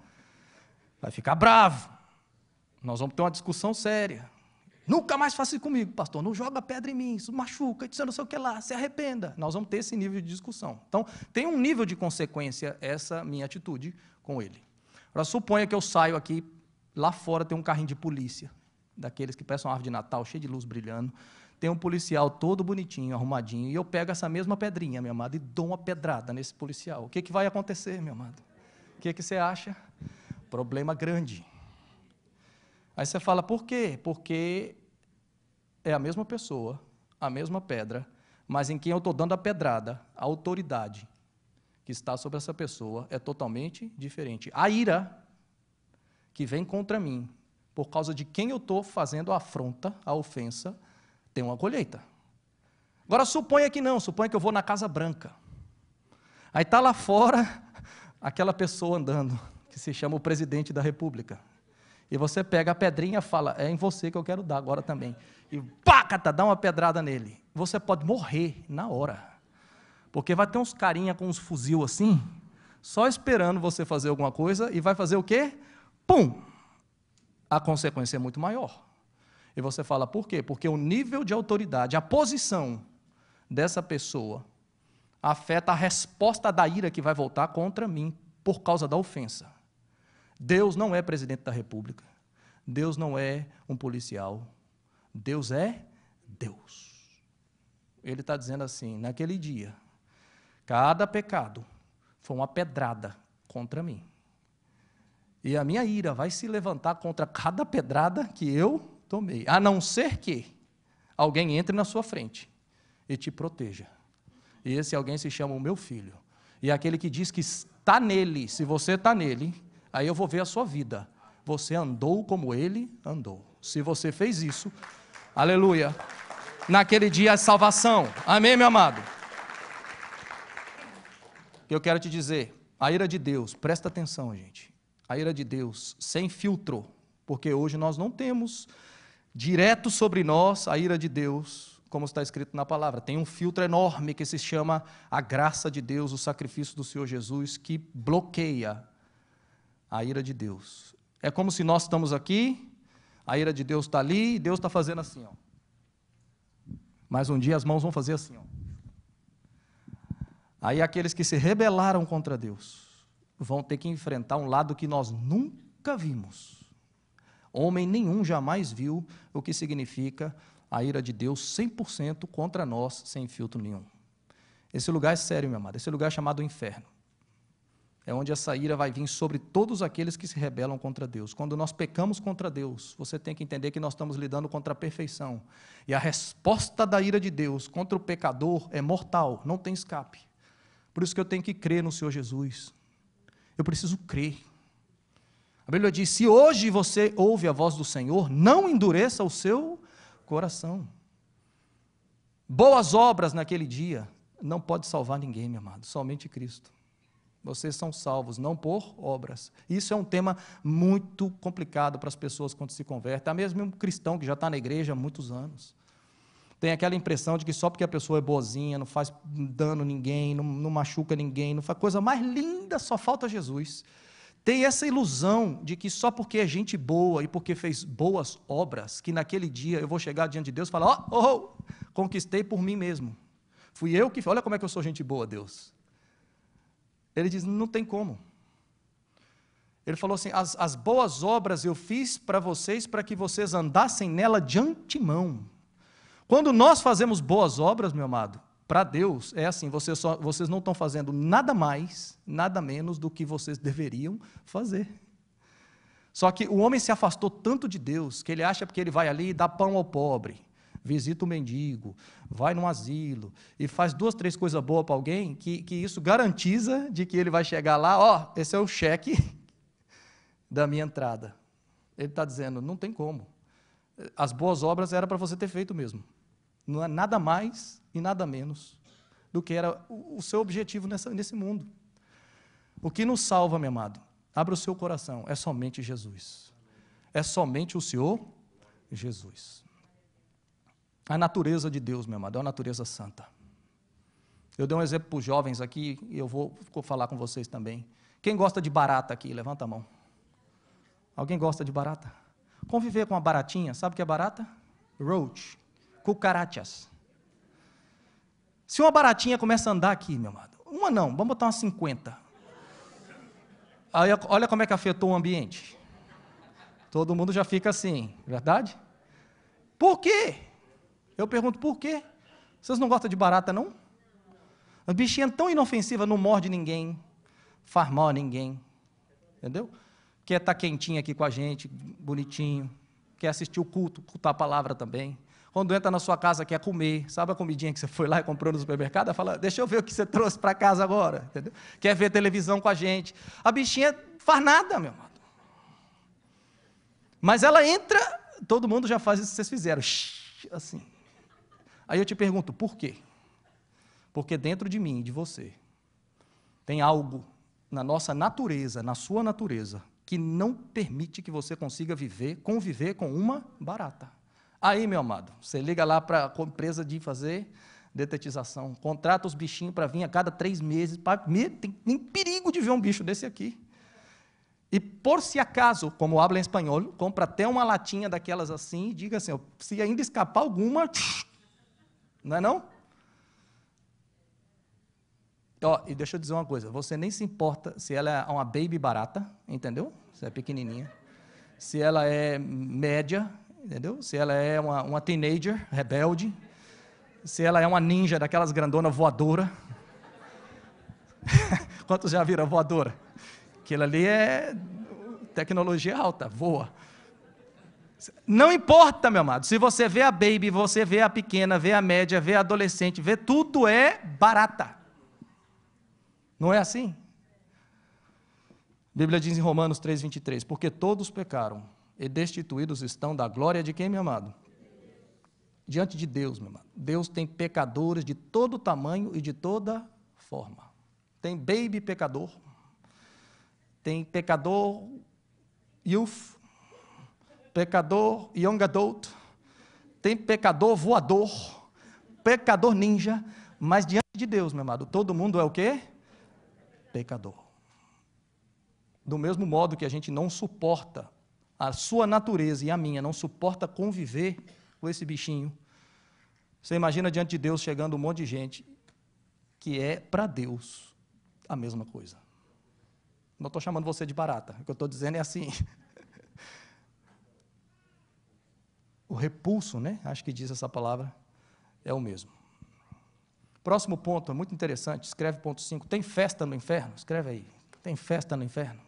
[SPEAKER 1] Vai ficar bravo. Nós vamos ter uma discussão séria. Nunca mais faça isso comigo, pastor. Não joga pedra em mim, isso machuca, isso não sei o que lá, se arrependa. Nós vamos ter esse nível de discussão. Então, tem um nível de consequência essa minha atitude com ele. Agora, suponha que eu saio aqui, lá fora tem um carrinho de polícia, daqueles que parecem uma árvore de Natal, cheio de luz brilhando, tem um policial todo bonitinho, arrumadinho, e eu pego essa mesma pedrinha, meu amado, e dou uma pedrada nesse policial. O que vai acontecer, meu amado? O que você acha? Problema grande. Aí você fala, por quê? Porque é a mesma pessoa, a mesma pedra, mas em quem eu estou dando a pedrada, a autoridade que está sobre essa pessoa é totalmente diferente. A ira que vem contra mim, por causa de quem eu estou fazendo a afronta, a ofensa, tem uma colheita. Agora, suponha que não, suponha que eu vou na Casa Branca. Aí está lá fora aquela pessoa andando, que se chama o presidente da República. E você pega a pedrinha e fala, é em você que eu quero dar agora também. E pácata, dá uma pedrada nele. Você pode morrer na hora. Porque vai ter uns carinha com uns fuzil assim, só esperando você fazer alguma coisa, e vai fazer o quê? Pum! A consequência é muito maior. E você fala, por quê? Porque o nível de autoridade, a posição dessa pessoa, afeta a resposta da ira que vai voltar contra mim, por causa da ofensa. Deus não é presidente da República. Deus não é um policial. Deus é Deus. Ele está dizendo assim, naquele dia, cada pecado foi uma pedrada contra mim. E a minha ira vai se levantar contra cada pedrada que eu tomei, a não ser que alguém entre na sua frente e te proteja. E esse alguém se chama o meu filho. E aquele que diz que está nele, se você está nele, aí eu vou ver a sua vida. Você andou como ele andou. Se você fez isso, aleluia, naquele dia é salvação. Amém, meu amado? Eu quero te dizer, a ira de Deus, presta atenção, gente. A ira de Deus sem filtro, porque hoje nós não temos direto sobre nós a ira de Deus, como está escrito na palavra. Tem um filtro enorme que se chama a graça de Deus, o sacrifício do Senhor Jesus, que bloqueia a ira de Deus. É como se nós estamos aqui, a ira de Deus está ali, e Deus está fazendo assim, ó. Mas um dia as mãos vão fazer assim, ó. Aí aqueles que se rebelaram contra Deus vão ter que enfrentar um lado que nós nunca vimos. Homem nenhum jamais viu o que significa a ira de Deus 100% contra nós, sem filtro nenhum. Esse lugar é sério, meu amado. Esse lugar é chamado inferno. É onde essa ira vai vir sobre todos aqueles que se rebelam contra Deus. Quando nós pecamos contra Deus, você tem que entender que nós estamos lidando contra a perfeição. E a resposta da ira de Deus contra o pecador é mortal, não tem escape. Por isso que eu tenho que crer no Senhor Jesus. Eu preciso crer. A Bíblia diz, se hoje você ouve a voz do Senhor, não endureça o seu coração. Boas obras naquele dia não pode salvar ninguém, meu amado, somente Cristo. Vocês são salvos, não por obras. Isso é um tema muito complicado para as pessoas quando se convertem. Até mesmo um cristão que já está na igreja há muitos anos. Tem aquela impressão de que só porque a pessoa é boazinha, não faz dano a ninguém, não machuca ninguém, não faz coisa mais linda, só falta Jesus. Tem essa ilusão de que só porque é gente boa e porque fez boas obras, que naquele dia eu vou chegar diante de Deus e falar, conquistei por mim mesmo. Fui eu que, olha como é que eu sou gente boa, Deus. Ele diz, não tem como. Ele falou assim, as boas obras eu fiz para vocês, para que vocês andassem nela de antemão. Quando nós fazemos boas obras, meu amado, para Deus, é assim, vocês não estão fazendo nada mais, nada menos do que vocês deveriam fazer. Só que o homem se afastou tanto de Deus, que ele acha que ele vai ali e dá pão ao pobre, visita o mendigo, vai num asilo, e faz 2, 3 coisas boas para alguém, que isso garantiza de que ele vai chegar lá, ó, esse é o cheque da minha entrada. Ele está dizendo, não tem como. As boas obras era para você ter feito mesmo. Não é nada mais e nada menos do que era o seu objetivo nesse mundo. O que nos salva, meu amado, abra o seu coração, é somente Jesus. É somente o Senhor Jesus. A natureza de Deus, meu amado, é uma natureza santa. Eu dei um exemplo para os jovens aqui, e eu vou falar com vocês também. Quem gosta de barata aqui? Levanta a mão. Alguém gosta de barata? Conviver com uma baratinha, sabe o que é barata? Roach, cucarachas. Se uma baratinha começa a andar aqui, meu amado, uma não, vamos botar umas 50. Aí, olha como é que afetou o ambiente. Todo mundo já fica assim, verdade? Por quê? Eu pergunto, por quê? Vocês não gostam de barata, não? A bichinha tão inofensiva, não morde ninguém, faz mal a ninguém, entendeu? Quer estar quentinho aqui com a gente, bonitinho, quer assistir o culto, cultar a palavra também. Quando entra na sua casa, quer comer, sabe a comidinha que você foi lá e comprou no supermercado? Ela fala, deixa eu ver o que você trouxe para casa agora, entendeu? Quer ver televisão com a gente. A bichinha faz nada, meu amado. Mas ela entra, todo mundo já faz isso que vocês fizeram, assim. Aí eu te pergunto, por quê? Porque dentro de mim e de você, tem algo na nossa natureza, na sua natureza, que não permite que você consiga conviver com uma barata. Aí, meu amado, você liga lá para a empresa de fazer detetização, contrata os bichinhos para vir a cada 3 meses, tem perigo de ver um bicho desse aqui. E, por se acaso, como habla em espanhol, compra até uma latinha daquelas assim e diga assim, ó, se ainda escapar alguma, não é não? Ó, e deixa eu dizer uma coisa, você nem se importa se ela é uma baby barata, entendeu? Se é pequenininha. Se ela é média, entendeu? Se ela é uma teenager, rebelde. Se ela é uma ninja, daquelas grandona voadora. Quantos já viram a voadora? Aquilo ali é tecnologia alta, voa. Não importa, meu amado, se você vê a baby, você vê a pequena, vê a média, vê a adolescente, vê tudo é barata. Não é assim? A Bíblia diz em Romanos 3,23, porque todos pecaram e destituídos estão da glória de quem, meu amado? Diante de Deus, meu amado. Deus tem pecadores de todo tamanho e de toda forma. Tem baby pecador, tem pecador youth, pecador young adult, tem pecador voador, pecador ninja, mas diante de Deus, meu amado, todo mundo é o quê? Pecador. Do mesmo modo que a gente não suporta, a sua natureza e a minha não suporta conviver com esse bichinho, você imagina diante de Deus chegando um monte de gente que é para Deus a mesma coisa. Não estou chamando você de barata, o que eu estou dizendo é assim. O repulso, né? Acho que diz essa palavra, é o mesmo. Próximo ponto, é muito interessante, escreve ponto 5, tem festa no inferno? Escreve aí, tem festa no inferno?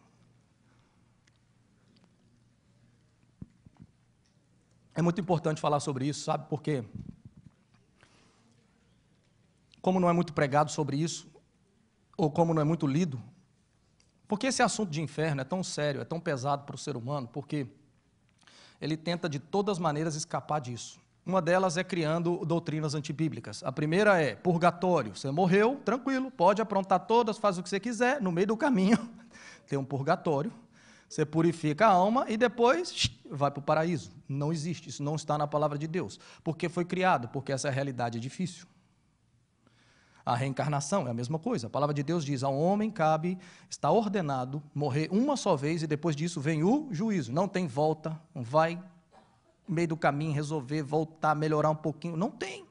[SPEAKER 1] É muito importante falar sobre isso, sabe por quê? Como não é muito pregado sobre isso, ou como não é muito lido, porque esse assunto de inferno é tão sério, é tão pesado para o ser humano, porque ele tenta de todas as maneiras escapar disso. Uma delas é criando doutrinas antibíblicas. A primeira é purgatório. Você morreu, tranquilo, pode aprontar todas, faz o que você quiser, no meio do caminho tem um purgatório, você purifica a alma e depois vai para o paraíso. Não existe, isso não está na palavra de Deus. Porque foi criado, porque essa realidade é difícil. A reencarnação é a mesma coisa. A palavra de Deus diz, ao homem cabe, está ordenado, morrer uma só vez e depois disso vem o juízo. Não tem volta, não vai no meio do caminho resolver, voltar, melhorar um pouquinho. Não tem.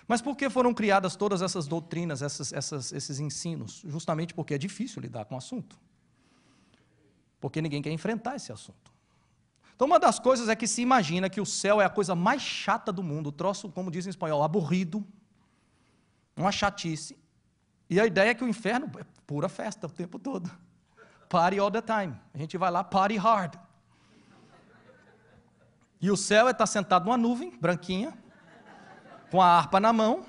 [SPEAKER 1] Mas por que foram criadas todas essas doutrinas, esses ensinos? Justamente porque é difícil lidar com o assunto. Porque ninguém quer enfrentar esse assunto. Então, uma das coisas é que se imagina que o céu é a coisa mais chata do mundo, o troço, como diz em espanhol, aburrido, uma chatice. E a ideia é que o inferno é pura festa o tempo todo. Party all the time. A gente vai lá, party hard. E o céu é estar sentado numa nuvem, branquinha, com a harpa na mão,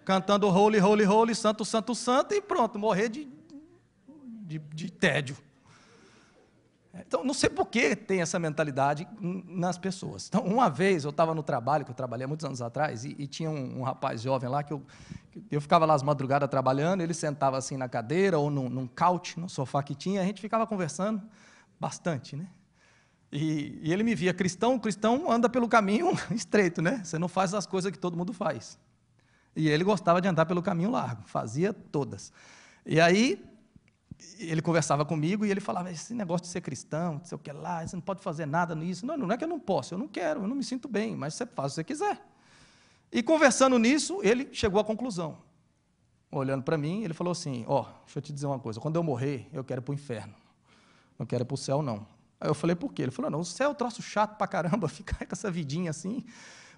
[SPEAKER 1] cantando holy, holy, holy, santo, santo, santo, e pronto, morrer de tédio. Então, não sei por que tem essa mentalidade nas pessoas. Então, uma vez eu estava no trabalho, que eu trabalhei há muitos anos atrás, e tinha um rapaz jovem lá, que eu ficava lá às madrugadas trabalhando, ele sentava assim na cadeira, ou num couch, no sofá que tinha, a gente ficava conversando bastante, né? E ele me via, cristão anda pelo caminho estreito, né? Você não faz as coisas que todo mundo faz. E ele gostava de andar pelo caminho largo, fazia todas. E aí, ele conversava comigo e ele falava, esse negócio de ser cristão, não sei o que lá, você não pode fazer nada nisso. Não é que eu não posso, eu não quero, eu não me sinto bem, mas você faz o que você quiser. E conversando nisso, ele chegou à conclusão. Olhando para mim, ele falou assim, deixa eu te dizer uma coisa, quando eu morrer, eu quero ir para o inferno. Não quero ir para o céu, não. Aí eu falei, por quê? Ele falou, não, o céu é um troço chato pra caramba, ficar com essa vidinha assim.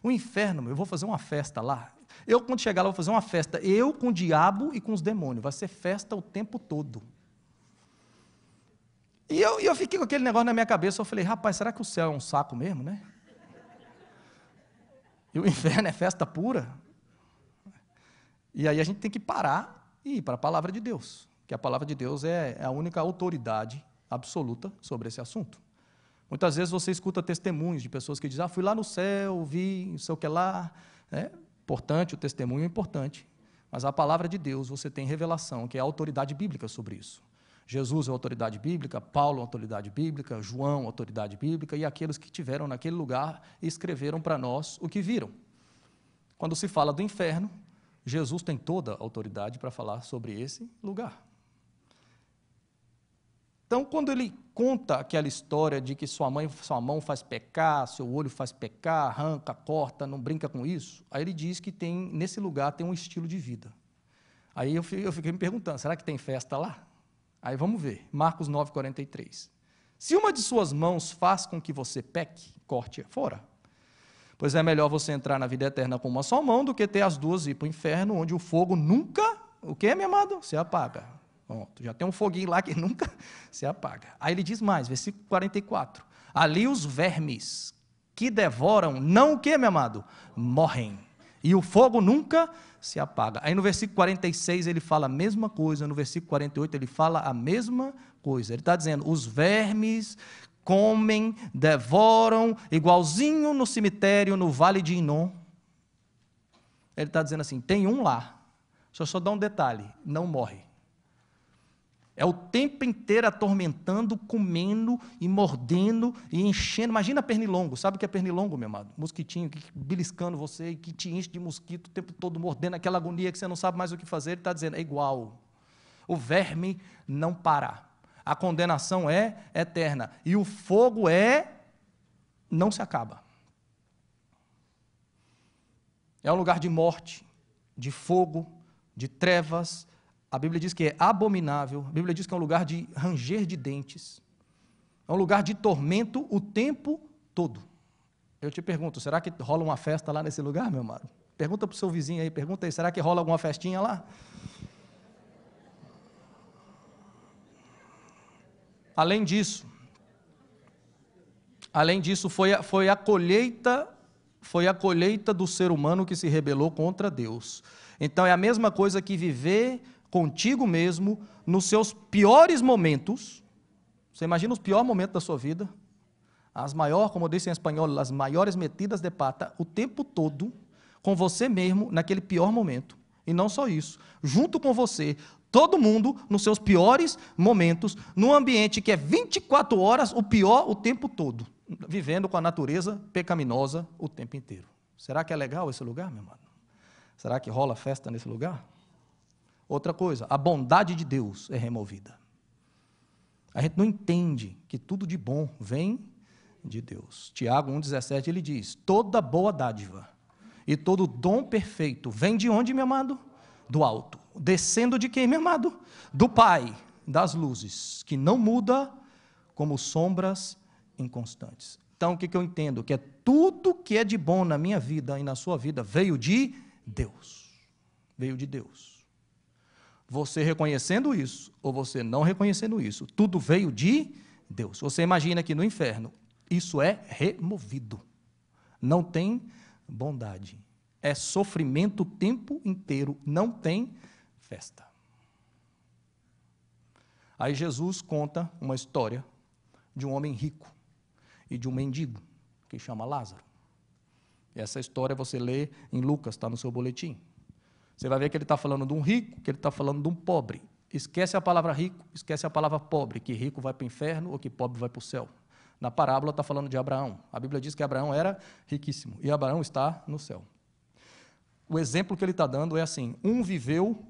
[SPEAKER 1] O inferno, eu vou fazer uma festa lá. Eu, quando chegar lá, vou fazer uma festa, eu com o diabo e com os demônios. Vai ser festa o tempo todo. E eu fiquei com aquele negócio na minha cabeça, eu falei, rapaz, será que o céu é um saco mesmo, né? E o inferno é festa pura? E aí a gente tem que parar e ir para a palavra de Deus, que a palavra de Deus é a única autoridade absoluta sobre esse assunto. Muitas vezes você escuta testemunhos de pessoas que dizem, fui lá no céu, vi, não sei o que lá. É importante, o testemunho é importante, mas a palavra de Deus, você tem revelação, que é a autoridade bíblica sobre isso. Jesus é autoridade bíblica, Paulo é autoridade bíblica, João é autoridade bíblica, e aqueles que estiveram naquele lugar e escreveram para nós o que viram. Quando se fala do inferno, Jesus tem toda a autoridade para falar sobre esse lugar. Então, quando ele conta aquela história de que sua mão faz pecar, seu olho faz pecar, arranca, corta, não brinca com isso, aí ele diz que nesse lugar tem um estilo de vida. Aí eu fiquei me perguntando, será que tem festa lá? Aí vamos ver, Marcos 9:43. Se uma de suas mãos faz com que você peque, corte-a fora. Pois é melhor você entrar na vida eterna com uma só mão do que ter as duas e ir para o inferno, onde o fogo nunca, o que, meu amado? Se apaga. Pronto, já tem um foguinho lá que nunca se apaga. Aí ele diz mais, versículo 44. Ali os vermes que devoram, não o que, meu amado? Morrem. E o fogo nunca se apaga. Aí no versículo 46 ele fala a mesma coisa, no versículo 48 ele fala a mesma coisa. Ele está dizendo, os vermes comem, devoram, igualzinho no cemitério, no Vale de Inom. Ele está dizendo assim, tem um lá, só dá um detalhe, não morre. É o tempo inteiro atormentando, comendo e mordendo e enchendo. Imagina pernilongo, sabe o que é pernilongo, meu amado? Mosquitinho que beliscando você e que te enche de mosquito o tempo todo, mordendo aquela agonia que você não sabe mais o que fazer. Ele está dizendo, é igual. O verme não para. A condenação é eterna. E o fogo não se acaba. É um lugar de morte, de fogo, de trevas. A Bíblia diz que é abominável, a Bíblia diz que é um lugar de ranger de dentes, é um lugar de tormento o tempo todo. Eu te pergunto, será que rola uma festa lá nesse lugar, meu amado? Pergunta para o seu vizinho aí, pergunta aí, será que rola alguma festinha lá? Além disso, foi a colheita do ser humano que se rebelou contra Deus. Então é a mesma coisa que viver contigo mesmo, nos seus piores momentos. Você imagina os piores momentos da sua vida, como eu disse em espanhol, as maiores metidas de pata, o tempo todo, com você mesmo, naquele pior momento. E não só isso, junto com você, todo mundo, nos seus piores momentos, num ambiente que é 24 horas, o pior o tempo todo, vivendo com a natureza pecaminosa o tempo inteiro. Será que é legal esse lugar, meu irmão? Será que rola festa nesse lugar? Outra coisa, a bondade de Deus é removida. A gente não entende que tudo de bom vem de Deus. Tiago 1,17 ele diz, toda boa dádiva E todo dom perfeito vem de onde, meu amado? Do alto. Descendo de quem, meu amado? Do Pai das luzes, que não muda como sombras inconstantes. Então, o que eu entendo? Que é tudo que é de bom na minha vida e na sua vida veio de Deus. Veio de Deus. Você reconhecendo isso, ou você não reconhecendo isso, tudo veio de Deus. Você imagina que no inferno, isso é removido. Não tem bondade. É sofrimento o tempo inteiro, não tem festa. Aí Jesus conta uma história de um homem rico e de um mendigo, que chama Lázaro. Essa história você lê em Lucas, está no seu boletim. Você vai ver que ele está falando de um rico, que ele está falando de um pobre. Esquece a palavra rico, esquece a palavra pobre, que rico vai para o inferno ou que pobre vai para o céu. Na parábola está falando de Abraão. A Bíblia diz que Abraão era riquíssimo e Abraão está no céu. O exemplo que ele está dando é assim: um viveu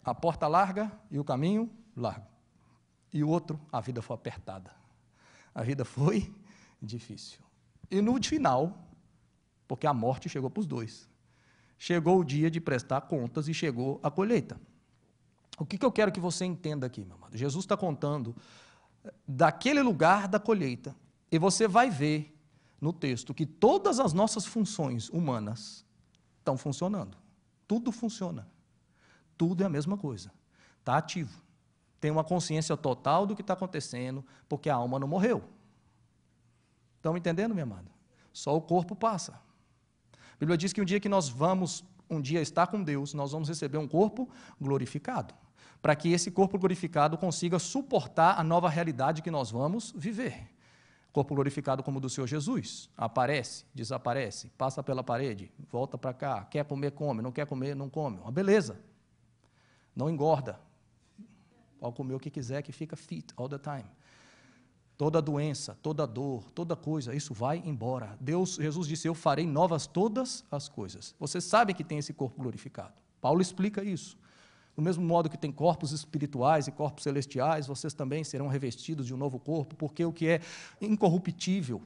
[SPEAKER 1] a porta larga e o caminho largo. E o outro, a vida foi apertada. A vida foi difícil. E no final, porque a morte chegou para os dois, chegou o dia de prestar contas e chegou a colheita. O que eu quero que você entenda aqui, meu amado? Jesus está contando daquele lugar da colheita. E você vai ver no texto que todas as nossas funções humanas estão funcionando. Tudo funciona. Tudo é a mesma coisa. Está ativo. Tem uma consciência total do que está acontecendo, porque a alma não morreu. Estão me entendendo, minha amada? Só o corpo passa. A Bíblia diz que um dia que nós vamos, estar com Deus, nós vamos receber um corpo glorificado, para que esse corpo glorificado consiga suportar a nova realidade que nós vamos viver. Corpo glorificado como o do Senhor Jesus. Aparece, desaparece, passa pela parede, volta para cá, quer comer, come, não quer comer, não come. Uma beleza. Não engorda. Pode comer o que quiser, que fica fit all the time. Toda doença, toda dor, toda coisa, isso vai embora. Jesus disse: eu farei novas todas as coisas. Você sabe que tem esse corpo glorificado. Paulo explica isso. Do mesmo modo que tem corpos espirituais e corpos celestiais, vocês também serão revestidos de um novo corpo, porque o que é incorruptível,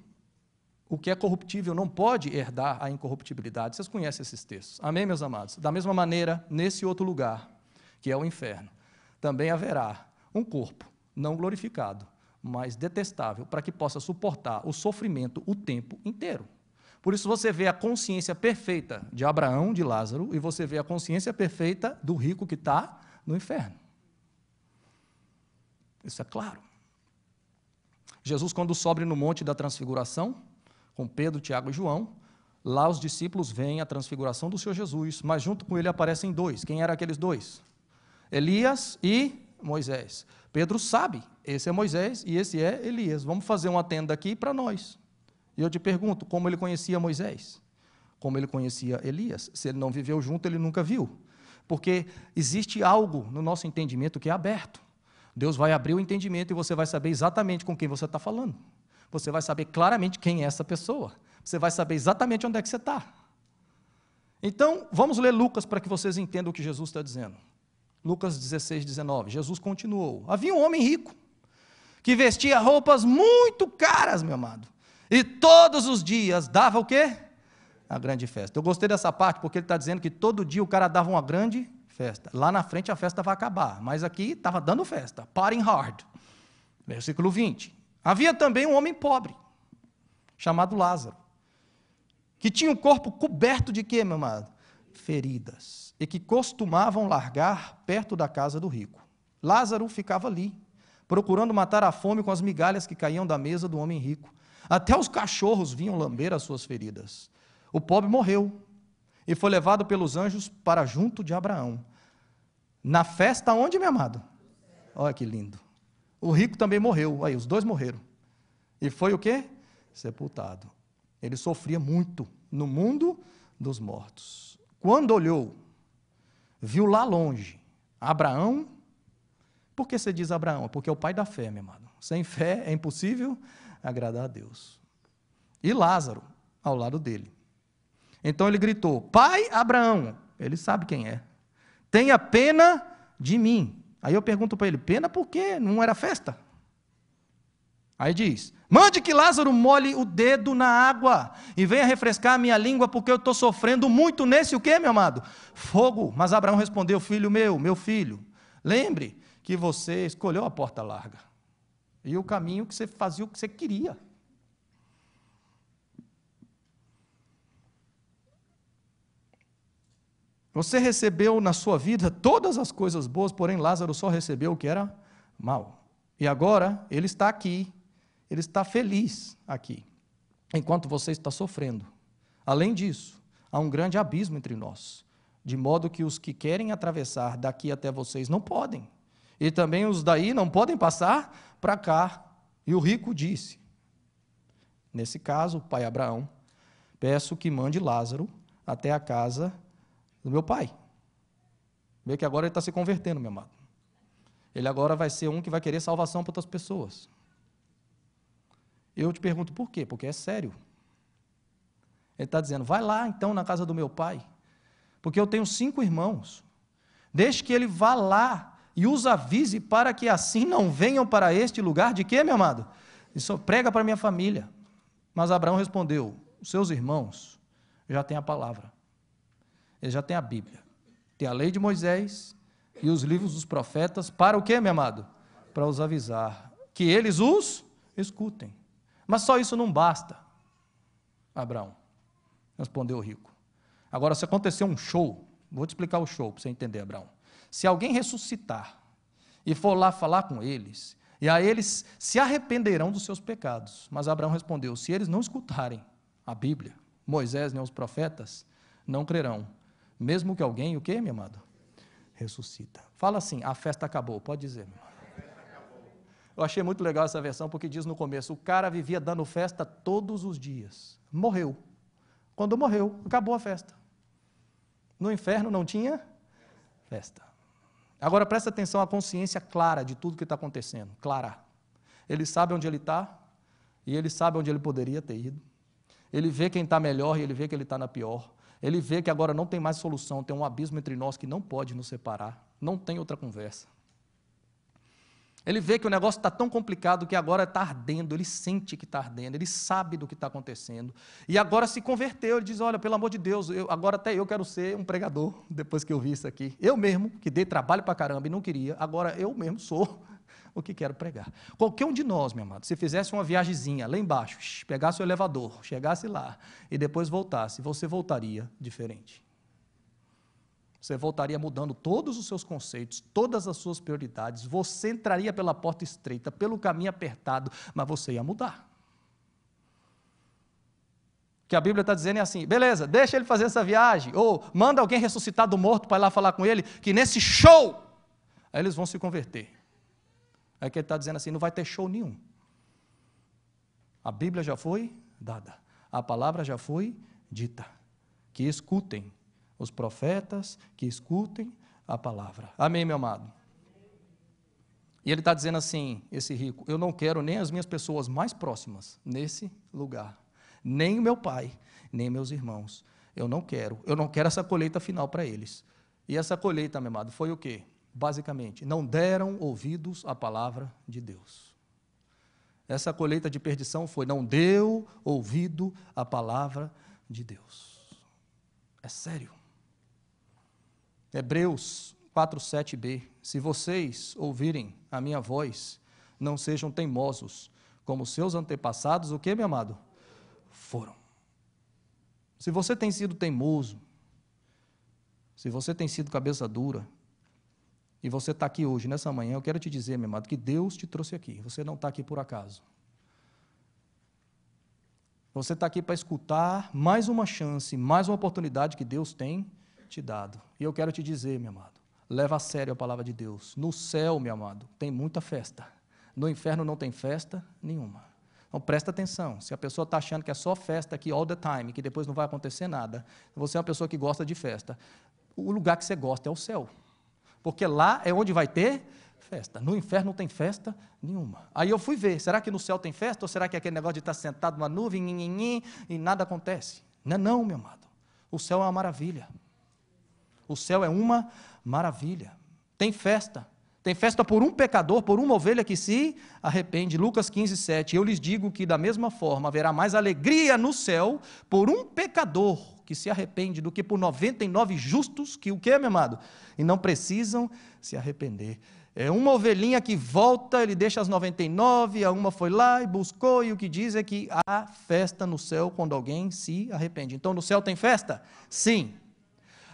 [SPEAKER 1] o que é corruptível não pode herdar a incorruptibilidade. Vocês conhecem esses textos. Amém, meus amados? Da mesma maneira, nesse outro lugar, que é o inferno, também haverá um corpo não glorificado, mas detestável, para que possa suportar o sofrimento o tempo inteiro. Por isso você vê a consciência perfeita de Abraão, de Lázaro, e você vê a consciência perfeita do rico que está no inferno. Isso é claro. Jesus, quando sobe no Monte da Transfiguração, com Pedro, Tiago e João, lá os discípulos veem a transfiguração do Senhor Jesus, mas junto com ele aparecem dois. Quem eram aqueles dois? Elias e Moisés. Pedro sabe, esse é Moisés e esse é Elias. Vamos fazer uma tenda aqui para nós. E eu te pergunto, como ele conhecia Moisés? Como ele conhecia Elias? Se ele não viveu junto, ele nunca viu. Porque existe algo no nosso entendimento que é aberto. Deus vai abrir o entendimento e você vai saber exatamente com quem você está falando. Você vai saber claramente quem é essa pessoa. Você vai saber exatamente onde é que você está. Então, vamos ler Lucas para que vocês entendam o que Jesus está dizendo. Lucas 16, 19. Jesus continuou. Havia um homem rico que vestia roupas muito caras, meu amado. E todos os dias dava o quê? A grande festa. Eu gostei dessa parte porque ele está dizendo que todo dia o cara dava uma grande festa. Lá na frente a festa vai acabar, mas aqui estava dando festa. Partying hard. Versículo 20. Havia também um homem pobre, chamado Lázaro, que tinha o corpo coberto de quê, meu amado? Feridas, e que costumavam largar perto da casa do rico. Lázaro ficava ali, procurando matar a fome com as migalhas que caíam da mesa do homem rico. Até os cachorros vinham lamber as suas feridas. O pobre morreu e foi levado pelos anjos para junto de Abraão. Na festa onde, meu amado? Olha que lindo. O rico também morreu. Aí, os dois morreram. E foi o quê? Sepultado. Ele sofria muito no mundo dos mortos. Quando olhou, viu lá longe Abraão. Por que você diz Abraão? Porque é o pai da fé, meu amado. Sem fé é impossível agradar a Deus. E Lázaro ao lado dele. Então ele gritou: Pai Abraão, ele sabe quem é, tenha pena de mim. Aí eu pergunto para ele: pena por quê? Não era festa? Aí diz: mande que Lázaro molhe o dedo na água e venha refrescar a minha língua, porque eu estou sofrendo muito nesse o quê, meu amado? Fogo. Mas Abraão respondeu: filho meu filho, lembre que você escolheu a porta larga e o caminho que você fazia o que você queria. Você recebeu na sua vida todas as coisas boas, porém Lázaro só recebeu o que era mal. E agora ele está aqui, ele está feliz aqui, enquanto você está sofrendo. Além disso, há um grande abismo entre nós, de modo que os que querem atravessar daqui até vocês não podem, e também os daí não podem passar para cá. E o rico disse, nesse caso, o pai Abraão: peço que mande Lázaro até a casa do meu pai. Vê que agora ele está se convertendo, meu amado. Ele agora vai ser um que vai querer salvação para outras pessoas. Eu te pergunto por quê? Porque é sério. Ele está dizendo: vai lá então na casa do meu pai, porque eu tenho 5 irmãos. Deixe que ele vá lá e os avise, para que assim não venham para este lugar de quê, meu amado? Isso prega para minha família. Mas Abraão respondeu: os seus irmãos já têm a palavra. Eles já têm a Bíblia, tem a lei de Moisés e os livros dos profetas, para o quê, meu amado? Para os avisar, que eles os escutem. Mas só isso não basta, Abraão, respondeu o rico. Agora, se acontecer um show, vou te explicar o show, para você entender, Abraão. Se alguém ressuscitar e for lá falar com eles, e a eles se arrependerão dos seus pecados. Mas Abraão respondeu: se eles não escutarem a Bíblia, Moisés nem os profetas, não crerão. Mesmo que alguém, o quê, meu amado? Ressuscita. Fala assim: a festa acabou. Pode dizer, meu amado. Eu achei muito legal essa versão, porque diz no começo: o cara vivia dando festa todos os dias. Morreu. Quando morreu, acabou a festa. No inferno não tinha festa. Agora presta atenção à consciência clara de tudo que está acontecendo. Clara. Ele sabe onde ele está, e ele sabe onde ele poderia ter ido. Ele vê quem está melhor e ele vê que ele está na pior. Ele vê que agora não tem mais solução, tem um abismo entre nós que não pode nos separar, não tem outra conversa. Ele vê que o negócio está tão complicado que agora está ardendo, ele sente que está ardendo, ele sabe do que está acontecendo, e agora se converteu, ele diz: olha, pelo amor de Deus, agora até eu quero ser um pregador, depois que eu vi isso aqui. Eu mesmo, que dei trabalho para caramba e não queria, agora eu mesmo sou o que quero pregar. Qualquer um de nós, meu amado, se fizesse uma viagemzinha lá embaixo, pegasse o elevador, chegasse lá e depois voltasse, você voltaria diferente. Você voltaria mudando todos os seus conceitos, todas as suas prioridades, você entraria pela porta estreita, pelo caminho apertado, mas você ia mudar. O que a Bíblia está dizendo é assim: beleza, deixa ele fazer essa viagem, ou manda alguém ressuscitar do morto para ir lá falar com ele, que nesse show, aí eles vão se converter. Aí que ele está dizendo assim: não vai ter show nenhum. A Bíblia já foi dada, a palavra já foi dita, que escutem os profetas, que escutem a palavra. Amém, meu amado? E ele está dizendo assim, esse rico: eu não quero nem as minhas pessoas mais próximas nesse lugar, nem o meu pai, nem meus irmãos. Eu não quero essa colheita final para eles. E essa colheita, meu amado, foi o quê? Basicamente, não deram ouvidos à palavra de Deus. Essa colheita de perdição foi: não deu ouvido à palavra de Deus. É sério. Hebreus 4:7b: se vocês ouvirem a minha voz, não sejam teimosos, como seus antepassados, o que, meu amado? Foram. Se você tem sido teimoso, se você tem sido cabeça dura, e você está aqui hoje, nessa manhã, eu quero te dizer, meu amado, que Deus te trouxe aqui. Você não está aqui por acaso. Você está aqui para escutar mais uma chance, mais uma oportunidade que Deus tem te dado. E eu quero te dizer, meu amado, leva a sério a palavra de Deus. No céu, meu amado, tem muita festa. No inferno não tem festa nenhuma. Então presta atenção, se a pessoa está achando que é só festa aqui all the time, que depois não vai acontecer nada, você é uma pessoa que gosta de festa. O lugar que você gosta é o céu. Porque lá é onde vai ter festa. No inferno não tem festa nenhuma. Aí eu fui ver, será que no céu tem festa? Ou será que é aquele negócio de estar sentado numa nuvem e nada acontece? Não, meu amado. O céu é uma maravilha. O céu é uma maravilha. Tem festa, Tem festa por um pecador, por uma ovelha que se arrepende. Lucas 15, 7. Eu lhes digo que da mesma forma haverá mais alegria no céu por um pecador que se arrepende do que por 99 justos que o quê, meu amado? E não precisam se arrepender. É uma ovelhinha que volta, ele deixa as 99, a uma foi lá e buscou, e o que diz é que há festa no céu quando alguém se arrepende. Então no céu tem festa? Sim.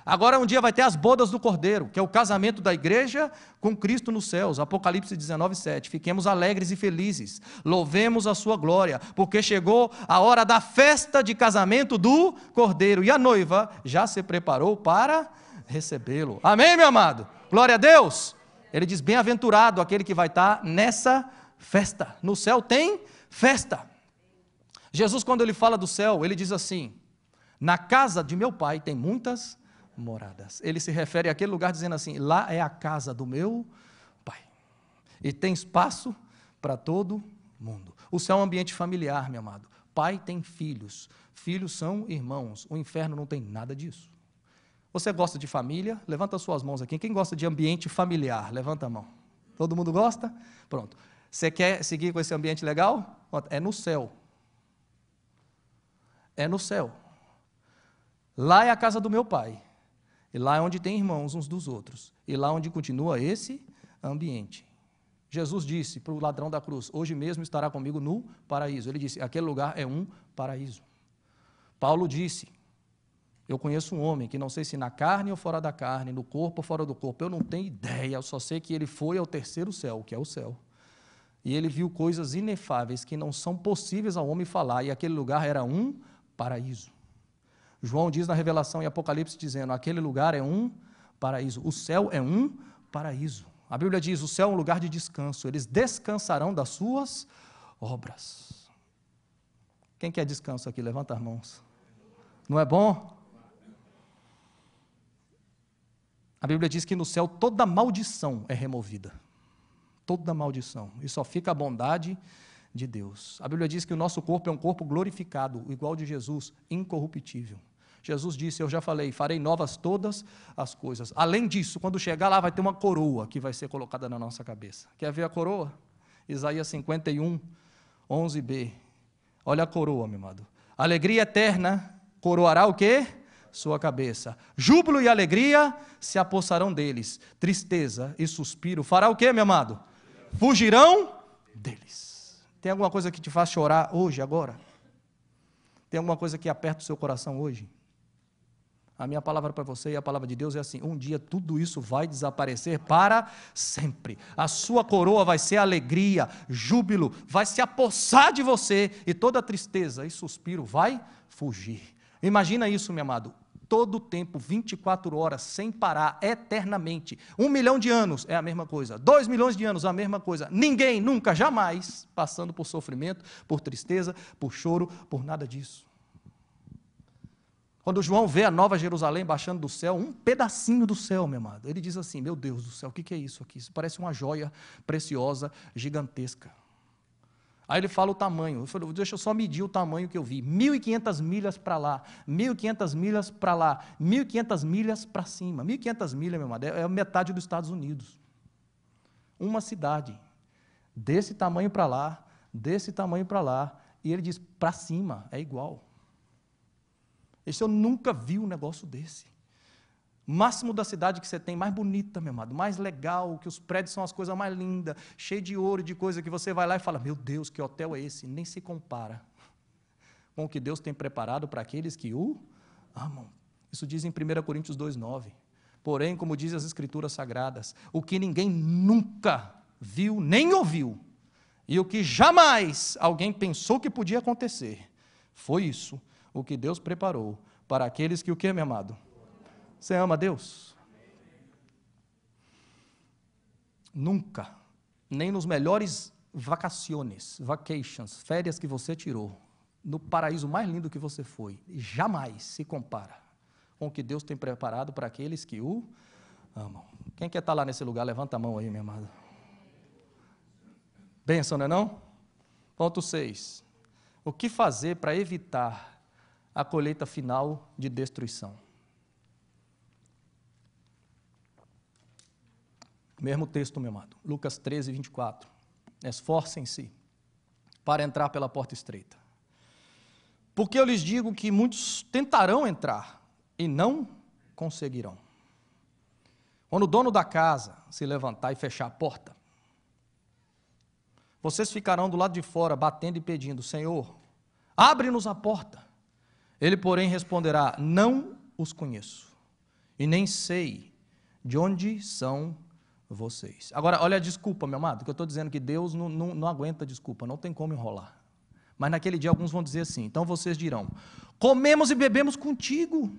[SPEAKER 1] Agora um dia vai ter as bodas do Cordeiro, que é o casamento da igreja com Cristo nos céus. Apocalipse 19, 7. Fiquemos alegres e felizes, louvemos a sua glória, porque chegou a hora da festa de casamento do Cordeiro, e a noiva já se preparou para recebê-lo. Amém, meu amado? Glória a Deus. Ele diz, bem-aventurado aquele que vai estar nessa festa. No céu tem festa. Jesus, quando ele fala do céu, ele diz assim, na casa de meu pai tem muitas moradas. Ele se refere àquele lugar dizendo assim, lá é a casa do meu pai. E tem espaço para todo mundo. O céu é um ambiente familiar, meu amado. Pai tem filhos, filhos são irmãos. O inferno não tem nada disso. Você gosta de família? Levanta suas mãos aqui. Quem gosta de ambiente familiar? Levanta a mão. Todo mundo gosta? Pronto. Você quer seguir com esse ambiente legal? É no céu. É no céu. Lá é a casa do meu pai. E lá é onde tem irmãos uns dos outros. E lá onde continua esse ambiente. Jesus disse para o ladrão da cruz, hoje mesmo estará comigo no paraíso. Ele disse, aquele lugar é um paraíso. Paulo disse, eu conheço um homem que não sei se na carne ou fora da carne, no corpo ou fora do corpo, eu não tenho ideia, eu só sei que ele foi ao terceiro céu, que é o céu. E ele viu coisas inefáveis que não são possíveis ao homem falar, e aquele lugar era um paraíso. João diz na Revelação e Apocalipse, dizendo, aquele lugar é um paraíso, o céu é um paraíso. A Bíblia diz, o céu é um lugar de descanso, eles descansarão das suas obras. Quem quer descanso aqui? Levanta as mãos. Não é bom? A Bíblia diz que no céu toda maldição é removida. Toda maldição. E só fica a bondade de Deus. A Bíblia diz que o nosso corpo é um corpo glorificado, igual de Jesus, incorruptível. Jesus disse, eu já falei, farei novas todas as coisas. Além disso, quando chegar lá, vai ter uma coroa que vai ser colocada na nossa cabeça. Quer ver a coroa? Isaías 51, 11b. Olha a coroa, meu amado. Alegria eterna coroará o quê? Sua cabeça. Júbilo e alegria se apossarão deles. Tristeza e suspiro fará o quê, meu amado? Fugirão deles. Tem alguma coisa que te faz chorar hoje, agora? Tem alguma coisa que aperta o seu coração hoje? A minha palavra para você e a palavra de Deus é assim, um dia tudo isso vai desaparecer para sempre. A sua coroa vai ser alegria, júbilo, vai se apossar de você e toda tristeza e suspiro vai fugir. Imagina isso, meu amado, todo o tempo, 24 horas, sem parar, eternamente. 1 milhão de anos é a mesma coisa, 2 milhões de anos a mesma coisa. Ninguém, nunca, jamais, passando por sofrimento, por tristeza, por choro, por nada disso. Quando João vê a nova Jerusalém baixando do céu, um pedacinho do céu, meu amado, ele diz assim, meu Deus do céu, o que é isso aqui? Isso parece uma joia preciosa, gigantesca. Aí ele fala o tamanho, eu falei, deixa eu só medir o tamanho que eu vi, 1.500 milhas para lá, 1.500 milhas para lá, 1.500 milhas para cima, 1.500 milhas, meu amado, é metade dos Estados Unidos. Uma cidade, desse tamanho para lá, desse tamanho para lá, e ele diz, para cima, é igual. Esse eu nunca vi um negócio desse. Máximo da cidade que você tem, mais bonita, meu amado, mais legal, que os prédios são as coisas mais lindas, cheio de ouro, de coisa que você vai lá e fala, meu Deus, que hotel é esse? Nem se compara com o que Deus tem preparado para aqueles que o amam. Isso diz em 1 Coríntios 2,9. Porém, como diz as Escrituras Sagradas, o que ninguém nunca viu, nem ouviu, e o que jamais alguém pensou que podia acontecer, foi isso, o que Deus preparou para aqueles que o quê, meu amado? Você ama Deus? Nunca, nem nos melhores vacaciones, férias que você tirou, no paraíso mais lindo que você foi, jamais se compara com o que Deus tem preparado para aqueles que o amam. Quem quer estar lá nesse lugar, levanta a mão aí, meu amado. Bênção, não é não? Ponto 6. O que fazer para evitar a colheita final de destruição? Mesmo texto, meu amado. Lucas 13, 24. Esforcem-se para entrar pela porta estreita. Porque eu lhes digo que muitos tentarão entrar e não conseguirão. Quando o dono da casa se levantar e fechar a porta, vocês ficarão do lado de fora, batendo e pedindo: Senhor, abre-nos a porta. Ele, porém, responderá: não os conheço, e nem sei de onde são vocês. Agora, olha a desculpa, meu amado, que eu estou dizendo que Deus não aguenta desculpa, não tem como enrolar. Mas naquele dia alguns vão dizer assim, então vocês dirão: comemos e bebemos contigo,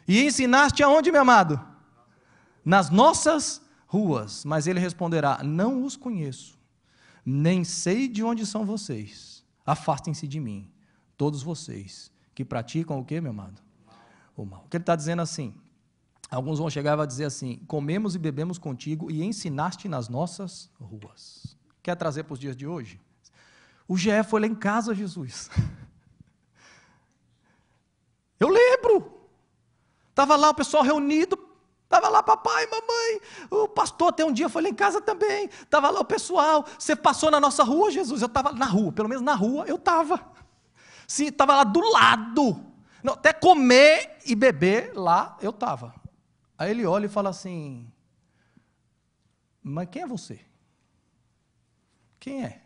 [SPEAKER 1] e ensinaste aonde, meu amado? Nas nossas ruas. Mas ele responderá: não os conheço, nem sei de onde são vocês. Afastem-se de mim, todos vocês que praticam o quê, meu amado? O mal. O que ele está dizendo assim? Alguns vão chegar e vão dizer assim: comemos e bebemos contigo e ensinaste nas nossas ruas. Quer trazer para os dias de hoje? O GE foi lá em casa, Jesus. Eu lembro. Estava lá o pessoal reunido. Estava lá papai, mamãe. O pastor até um dia foi lá em casa também. Estava lá o pessoal. Você passou na nossa rua, Jesus? Eu estava na rua. Pelo menos na rua eu estava. Sim, estava lá do lado. Não, até comer e beber lá eu estava. Aí ele olha e fala assim: mas quem é você? Quem é?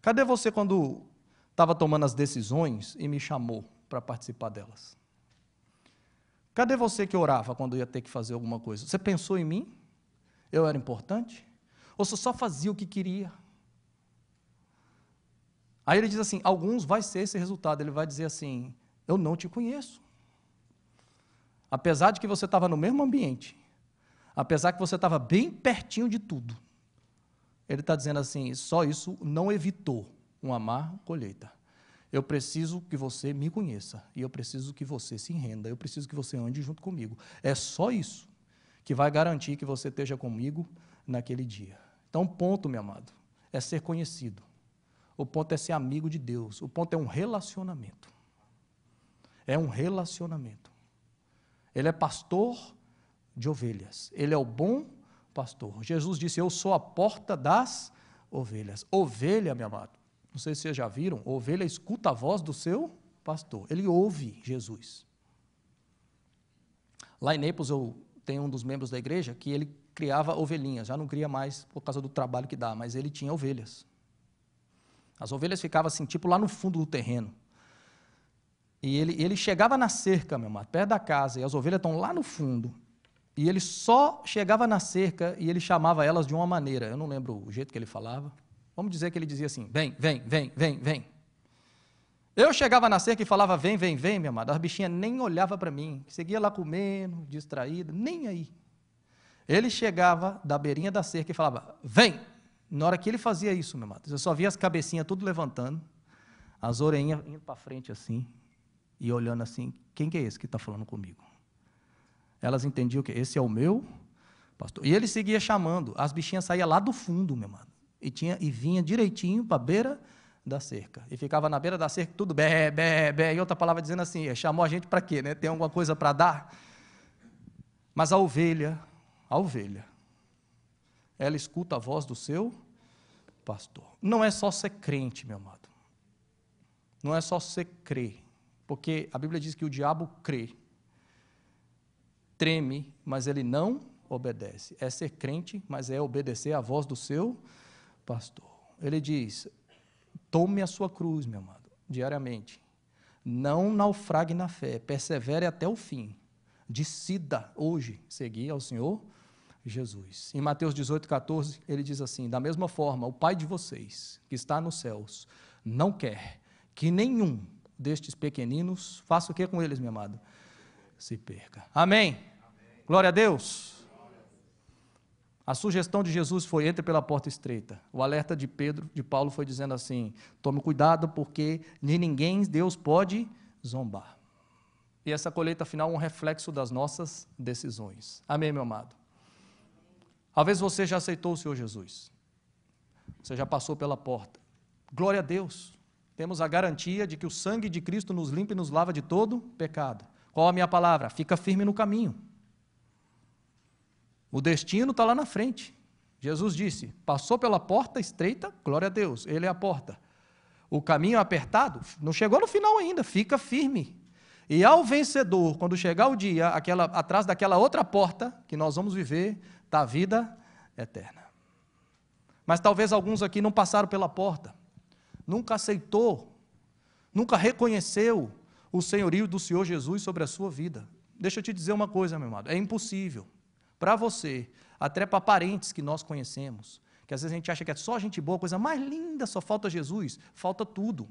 [SPEAKER 1] Cadê você quando estava tomando as decisões e me chamou para participar delas? Cadê você que orava quando ia ter que fazer alguma coisa? Você pensou em mim? Eu era importante? Ou você só fazia o que queria? Aí ele diz assim, alguns vai ser esse resultado, ele vai dizer assim: eu não te conheço. Apesar de que você estava no mesmo ambiente, apesar que você estava bem pertinho de tudo, ele está dizendo assim, só isso não evitou uma má colheita. Eu preciso que você me conheça, e eu preciso que você se renda, eu preciso que você ande junto comigo. É só isso que vai garantir que você esteja comigo naquele dia. Então, o ponto, meu amado, é ser conhecido. O ponto é ser amigo de Deus. O ponto é um relacionamento. É um relacionamento. Ele é pastor de ovelhas. Ele é o bom pastor. Jesus disse: eu sou a porta das ovelhas. Ovelha, meu amado, não sei se vocês já viram, ovelha escuta a voz do seu pastor. Ele ouve Jesus. Lá em Naples, eu tenho um dos membros da igreja que ele criava ovelhinhas. Já não cria mais por causa do trabalho que dá, mas ele tinha ovelhas. As ovelhas ficavam assim, tipo lá no fundo do terreno. E ele chegava na cerca, meu amado, perto da casa, e as ovelhas estão lá no fundo. E ele só chegava na cerca e ele chamava elas de uma maneira. Eu não lembro o jeito que ele falava. Vamos dizer que ele dizia assim: vem, vem, vem, vem, vem. Eu chegava na cerca e falava: vem, vem, vem, minha amada. As bichinhas nem olhavam para mim. Seguia lá comendo, distraída, nem aí. Ele chegava da beirinha da cerca e falava: vem. Na hora que ele fazia isso, meu amado, eu só via as cabecinhas tudo levantando, as orelhinhas indo para frente assim, e olhando assim: quem que é esse que está falando comigo? Elas entendiam que esse é o meu pastor. E ele seguia chamando, as bichinhas saíam lá do fundo, meu amado, e vinha direitinho para a beira da cerca. E ficava na beira da cerca, tudo bé, bé, bé, e outra palavra dizendo assim: chamou a gente para quê, né? Tem alguma coisa para dar? Mas a ovelha, ela escuta a voz do seu pastor. Não é só ser crente, meu amado. Não é só ser crer. Porque a Bíblia diz que o diabo crê, treme, mas ele não obedece. É ser crente, mas é obedecer à voz do seu pastor. Ele diz: tome a sua cruz, meu amado, diariamente. Não naufrague na fé, persevere até o fim. Decida hoje seguir ao Senhor Jesus. Em Mateus 18,14, ele diz assim: da mesma forma, o Pai de vocês, que está nos céus, não quer que nenhum destes pequeninos faça o que com eles, meu amado? Se perca. Amém? Glória a Deus. A sugestão de Jesus foi: entre pela porta estreita. O alerta de Paulo foi dizendo assim: tome cuidado, porque de ninguém Deus pode zombar. E essa colheita final é um reflexo das nossas decisões. Amém, meu amado? Talvez você já aceitou o Senhor Jesus. Você já passou pela porta. Glória a Deus. Temos a garantia de que o sangue de Cristo nos limpa e nos lava de todo pecado. Qual a minha palavra? Fica firme no caminho. O destino está lá na frente. Jesus disse, passou pela porta estreita, glória a Deus, ele é a porta. O caminho apertado, não chegou no final ainda, fica firme. E ao vencedor, quando chegar o dia, atrás daquela outra porta que nós vamos viver, está a vida eterna. Mas talvez alguns aqui não passaram pela porta, nunca aceitou, nunca reconheceu o senhorio do Senhor Jesus sobre a sua vida. Deixa eu te dizer uma coisa, meu amado, é impossível para você, até para parentes que nós conhecemos, que às vezes a gente acha que é só gente boa, coisa mais linda, só falta Jesus, falta tudo.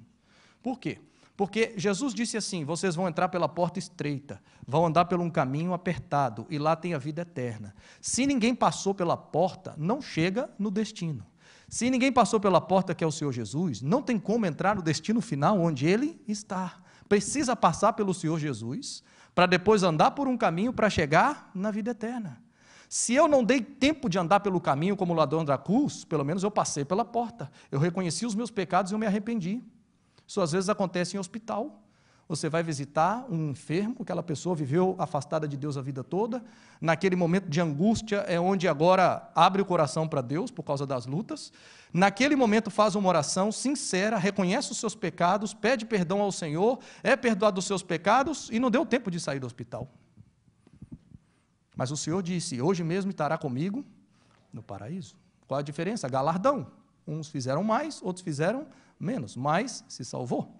[SPEAKER 1] Por quê? Porque Jesus disse assim, vocês vão entrar pela porta estreita, vão andar por um caminho apertado, e lá tem a vida eterna. Se ninguém passou pela porta, não chega no destino. Se ninguém passou pela porta que é o Senhor Jesus, não tem como entrar no destino final onde Ele está. Precisa passar pelo Senhor Jesus, para depois andar por um caminho para chegar na vida eterna. Se eu não dei tempo de andar pelo caminho como o ladrão da cruz, pelo menos eu passei pela porta. Eu reconheci os meus pecados e eu me arrependi. Isso às vezes acontece em hospital. Você vai visitar um enfermo, aquela pessoa viveu afastada de Deus a vida toda. Naquele momento de angústia é onde agora abre o coração para Deus por causa das lutas. Naquele momento faz uma oração sincera, reconhece os seus pecados, pede perdão ao Senhor, é perdoado dos seus pecados e não deu tempo de sair do hospital. Mas o Senhor disse, hoje mesmo estará comigo no paraíso. Qual a diferença? Galardão. Uns fizeram mais, outros fizeram menos, mas se salvou.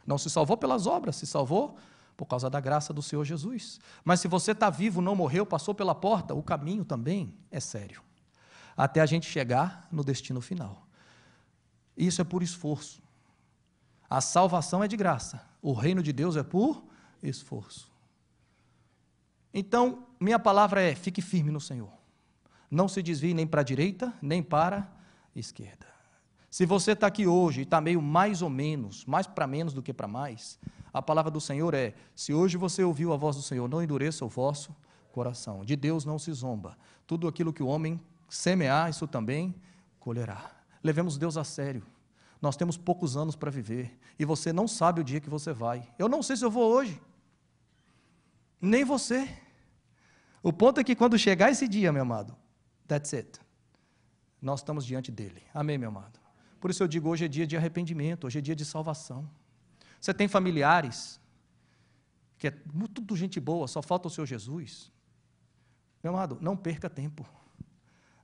[SPEAKER 1] Não se salvou pelas obras, se salvou por causa da graça do Senhor Jesus. Mas se você está vivo, não morreu, passou pela porta, o caminho também é sério. Até a gente chegar no destino final. Isso é por esforço. A salvação é de graça. O reino de Deus é por esforço. Então, minha palavra é, fique firme no Senhor. Não se desvie nem para a direita, nem para a esquerda. Se você está aqui hoje e está meio mais ou menos, mais para menos do que para mais, a palavra do Senhor é, se hoje você ouviu a voz do Senhor, não endureça o vosso coração. De Deus não se zomba. Tudo aquilo que o homem semear, isso também colherá. Levemos Deus a sério. Nós temos poucos anos para viver e você não sabe o dia que você vai. Eu não sei se eu vou hoje. Nem você. O ponto é que quando chegar esse dia, meu amado, that's it. Nós estamos diante dele. Amém, meu amado? Por isso eu digo, hoje é dia de arrependimento, hoje é dia de salvação. Você tem familiares, que é tudo gente boa, só falta o Senhor Jesus. Meu amado, não perca tempo.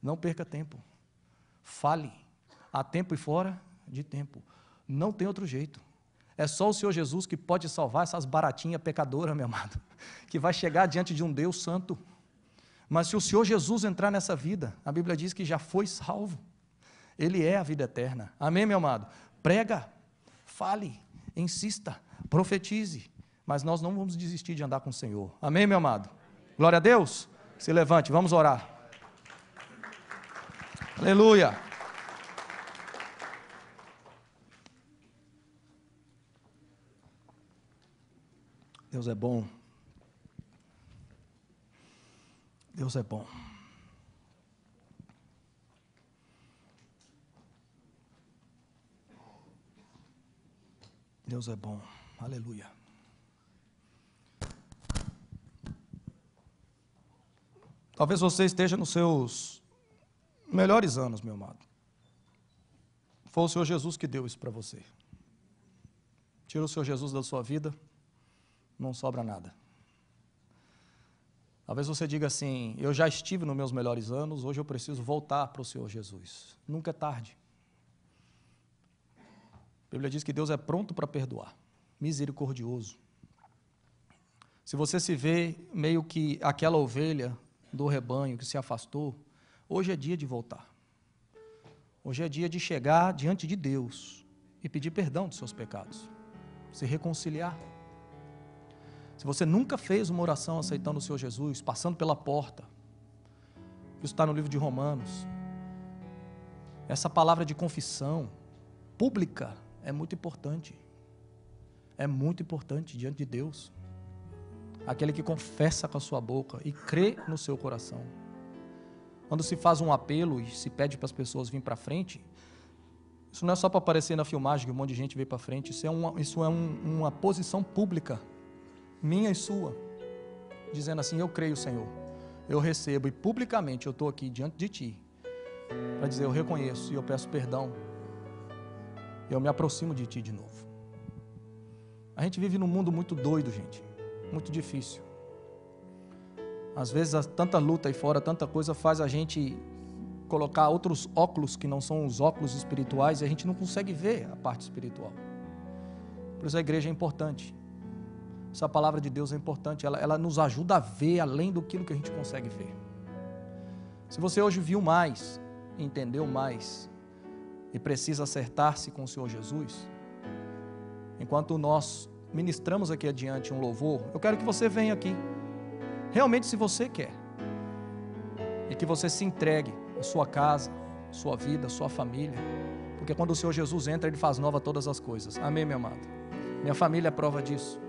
[SPEAKER 1] Não perca tempo. Fale. Há tempo e fora de tempo. Não tem outro jeito. É só o Senhor Jesus que pode salvar essas baratinhas pecadoras, meu amado, que vai chegar diante de um Deus santo. Mas se o Senhor Jesus entrar nessa vida, a Bíblia diz que já foi salvo. Ele é a vida eterna. Amém, meu amado? Prega, fale, insista, profetize, mas nós não vamos desistir de andar com o Senhor. Amém, meu amado? Glória a Deus. Se levante, vamos orar. Aleluia. Deus é bom. Deus é bom. Deus é bom. Aleluia. Talvez você esteja nos seus melhores anos, meu amado. Foi o Senhor Jesus que deu isso para você. Tira o Senhor Jesus da sua vida, não sobra nada. Talvez você diga assim, eu já estive nos meus melhores anos, hoje eu preciso voltar para o Senhor Jesus. Nunca é tarde. A Bíblia diz que Deus é pronto para perdoar, misericordioso. Se você se vê meio que aquela ovelha do rebanho que se afastou, hoje é dia de voltar. Hoje é dia de chegar diante de Deus e pedir perdão dos seus pecados, se reconciliar. Se você nunca fez uma oração aceitando o Senhor Jesus, passando pela porta, isso está no livro de Romanos, essa palavra de confissão pública é muito importante diante de Deus. Aquele que confessa com a sua boca e crê no seu coração. Quando se faz um apelo e se pede para as pessoas virem para frente, isso não é só para aparecer na filmagem que um monte de gente veio para frente, isso é uma posição pública, minha e sua, dizendo assim, eu creio, Senhor, eu recebo e publicamente eu estou aqui diante de Ti para dizer, eu reconheço e eu peço perdão. Eu me aproximo de Ti de novo. A gente vive num mundo muito doido, gente, muito difícil. Às vezes tanta luta aí fora, tanta coisa faz a gente colocar outros óculos que não são os óculos espirituais e a gente não consegue ver a parte espiritual. Por isso a igreja é importante. Essa palavra de Deus é importante, ela nos ajuda a ver além do que a gente consegue ver. Se você hoje viu mais, entendeu mais e precisa acertar-se com o Senhor Jesus, enquanto nós ministramos aqui adiante um louvor, eu quero que você venha aqui, realmente se você quer, e que você se entregue a sua casa, sua vida, sua família, porque quando o Senhor Jesus entra, Ele faz nova todas as coisas. Amém, meu amado? Minha família é prova disso.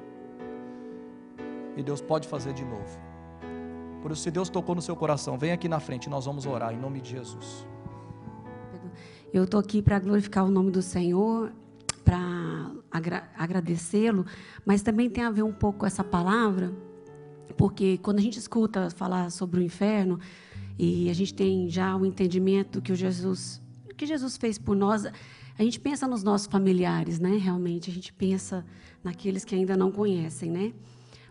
[SPEAKER 1] E Deus pode fazer de novo. Por isso, se Deus tocou no seu coração, vem aqui na frente, nós vamos orar em nome de Jesus.
[SPEAKER 3] Eu estou aqui para glorificar o nome do Senhor, para agradecê-lo, mas também tem a ver um pouco com essa palavra, porque quando a gente escuta falar sobre o inferno, e a gente tem já o entendimento que Jesus fez por nós, a gente pensa nos nossos familiares, né? Realmente, a gente pensa naqueles que ainda não conhecem, né?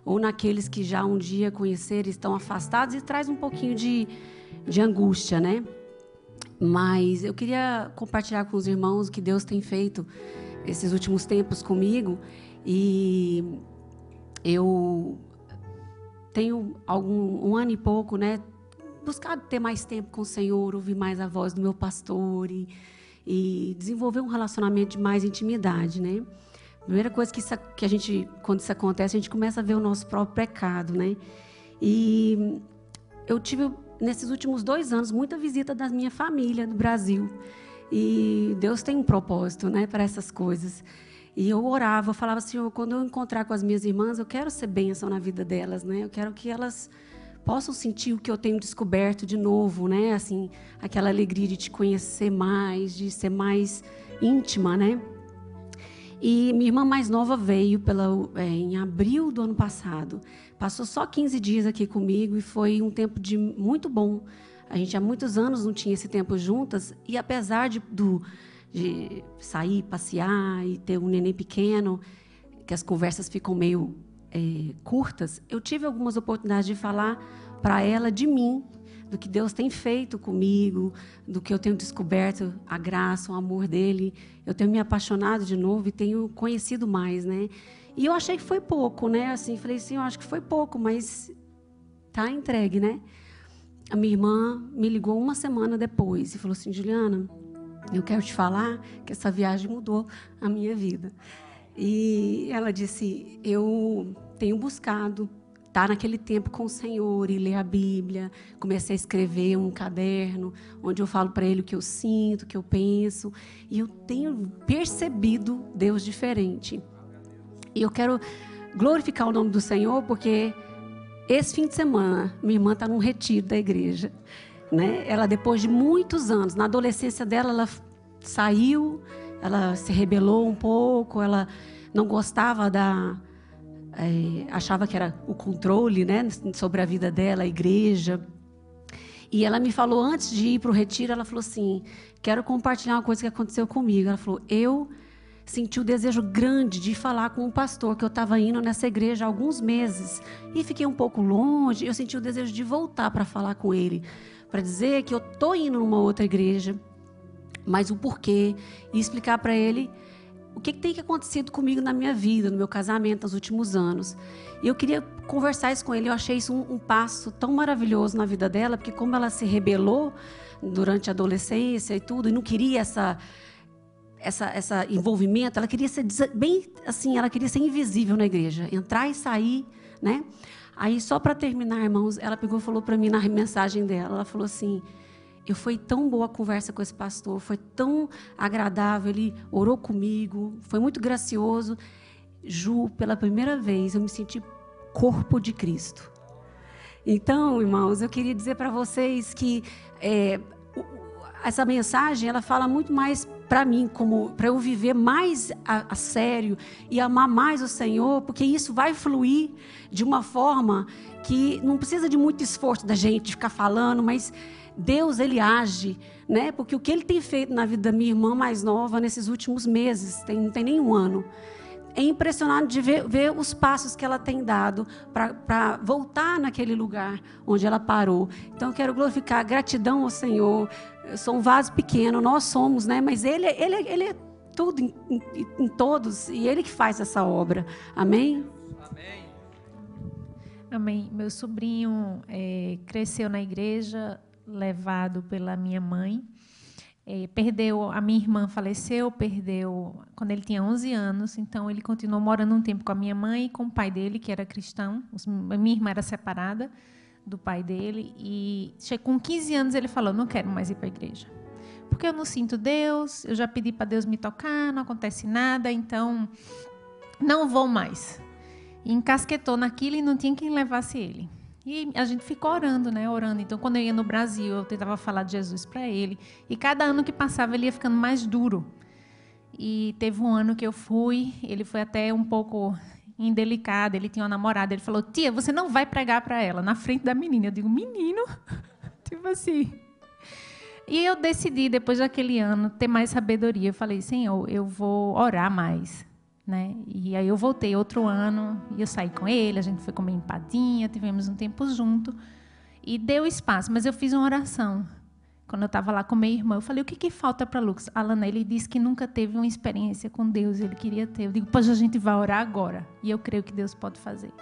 [SPEAKER 3] Ou naqueles que já um dia conheceram e estão afastados, e traz um pouquinho de angústia, né? Mas eu queria compartilhar com os irmãos o que Deus tem feito esses últimos tempos comigo, e eu tenho um ano e pouco, né, buscado ter mais tempo com o Senhor, ouvir mais a voz do meu pastor e desenvolver um relacionamento de mais intimidade, né? Primeira coisa que a gente, quando isso acontece, a gente começa a ver o nosso próprio pecado, né? E eu tive, nesses últimos 2 anos, muita visita da minha família do Brasil. E Deus tem um propósito, né, para essas coisas. E eu orava, eu falava, Senhor, quando eu encontrar com as minhas irmãs, eu quero ser bênção na vida delas, né? Eu quero que elas possam sentir o que eu tenho descoberto de novo, né? Assim, aquela alegria de te conhecer mais, de ser mais íntima, né? E minha irmã mais nova veio em abril do ano passado. Passou só 15 dias aqui comigo e foi um tempo muito bom. A gente há muitos anos não tinha esse tempo juntas, e apesar de sair, passear e ter um neném pequeno, que as conversas ficam meio curtas, eu tive algumas oportunidades de falar para ela de mim, do que Deus tem feito comigo, do que eu tenho descoberto, a graça, o amor dele. Eu tenho me apaixonado de novo e tenho conhecido mais, né? E eu achei que foi pouco, né? Assim, falei assim, eu acho que foi pouco, mas tá entregue, né? A minha irmã me ligou uma semana depois e falou assim, Juliana, eu quero te falar que essa viagem mudou a minha vida. E ela disse, eu tenho buscado estar naquele tempo com o Senhor e ler a Bíblia. Comecei a escrever um caderno onde eu falo para Ele o que eu sinto, o que eu penso. E eu tenho percebido Deus diferente. E eu quero glorificar o nome do Senhor, porque esse fim de semana, minha irmã está num retiro da igreja, né? Ela, depois de muitos anos, na adolescência dela, ela saiu, ela se rebelou um pouco, ela não gostava achava que era o controle, né, sobre a vida dela, a igreja. E ela me falou, antes de ir para o retiro, ela falou assim, quero compartilhar uma coisa que aconteceu comigo. Ela falou, eu senti o desejo grande de falar com um pastor, que eu estava indo nessa igreja há alguns meses, e fiquei um pouco longe. Eu senti o desejo de voltar para falar com ele, para dizer que eu estou indo numa outra igreja, mas o porquê, e explicar para ele o que tem acontecido comigo na minha vida, no meu casamento, nos últimos anos. E eu queria conversar isso com ele. Eu achei isso um passo tão maravilhoso na vida dela, porque como ela se rebelou durante a adolescência e tudo, e não queria essa envolvimento, ela queria ser bem assim, ela queria ser invisível na igreja, entrar e sair, né? Aí, só para terminar, irmãos, ela pegou e falou para mim na mensagem dela, ela falou assim, foi tão boa a conversa com esse pastor, foi tão agradável, ele orou comigo, foi muito gracioso. Ju, pela primeira vez, eu me senti corpo de Cristo. Então, irmãos, eu queria dizer para vocês que essa mensagem, ela fala muito mais para mim, para eu viver mais a sério e amar mais o Senhor, porque isso vai fluir de uma forma que não precisa de muito esforço da gente ficar falando, mas Deus, Ele age, né? Porque o que Ele tem feito na vida da minha irmã mais nova nesses últimos meses, não tem nem um ano, é impressionante de ver os passos que ela tem dado para voltar naquele lugar onde ela parou. Então, eu quero glorificar, gratidão ao Senhor. Eu sou um vaso pequeno, nós somos, né? Mas Ele é tudo em todos, e Ele que faz essa obra. Amém?
[SPEAKER 1] Amém.
[SPEAKER 4] Amém. Meu sobrinho cresceu na igreja, levado pela minha mãe. Perdeu, a minha irmã faleceu, perdeu quando ele tinha 11 anos, então ele continuou morando um tempo com a minha mãe e com o pai dele, que era cristão. A minha irmã era separada do pai dele, e com 15 anos ele falou: não quero mais ir para a igreja, porque eu não sinto Deus, eu já pedi para Deus me tocar, não acontece nada, então não vou mais. E encasquetou naquilo e não tinha quem levasse ele. E a gente ficou orando, né? Orando. Então, quando eu ia no Brasil, eu tentava falar de Jesus para ele. E cada ano que passava, ele ia ficando mais duro. E teve um ano que eu fui, ele foi até um pouco indelicado, ele tinha uma namorada. Ele falou: tia, você não vai pregar para ela, na frente da menina. Eu digo: menino? Tipo assim. E eu decidi, depois daquele ano, ter mais sabedoria. Eu falei: Senhor, eu vou orar mais. Né? E aí eu voltei outro ano, e eu saí com ele, a gente foi comer empadinha, tivemos um tempo junto, e deu espaço, mas eu fiz uma oração. Quando eu estava lá com minha irmã, eu falei: o que falta para Lucas? Alana, ele disse que nunca teve uma experiência com Deus, ele queria ter. Eu digo: pois a gente vai orar agora, e eu creio que Deus pode fazer.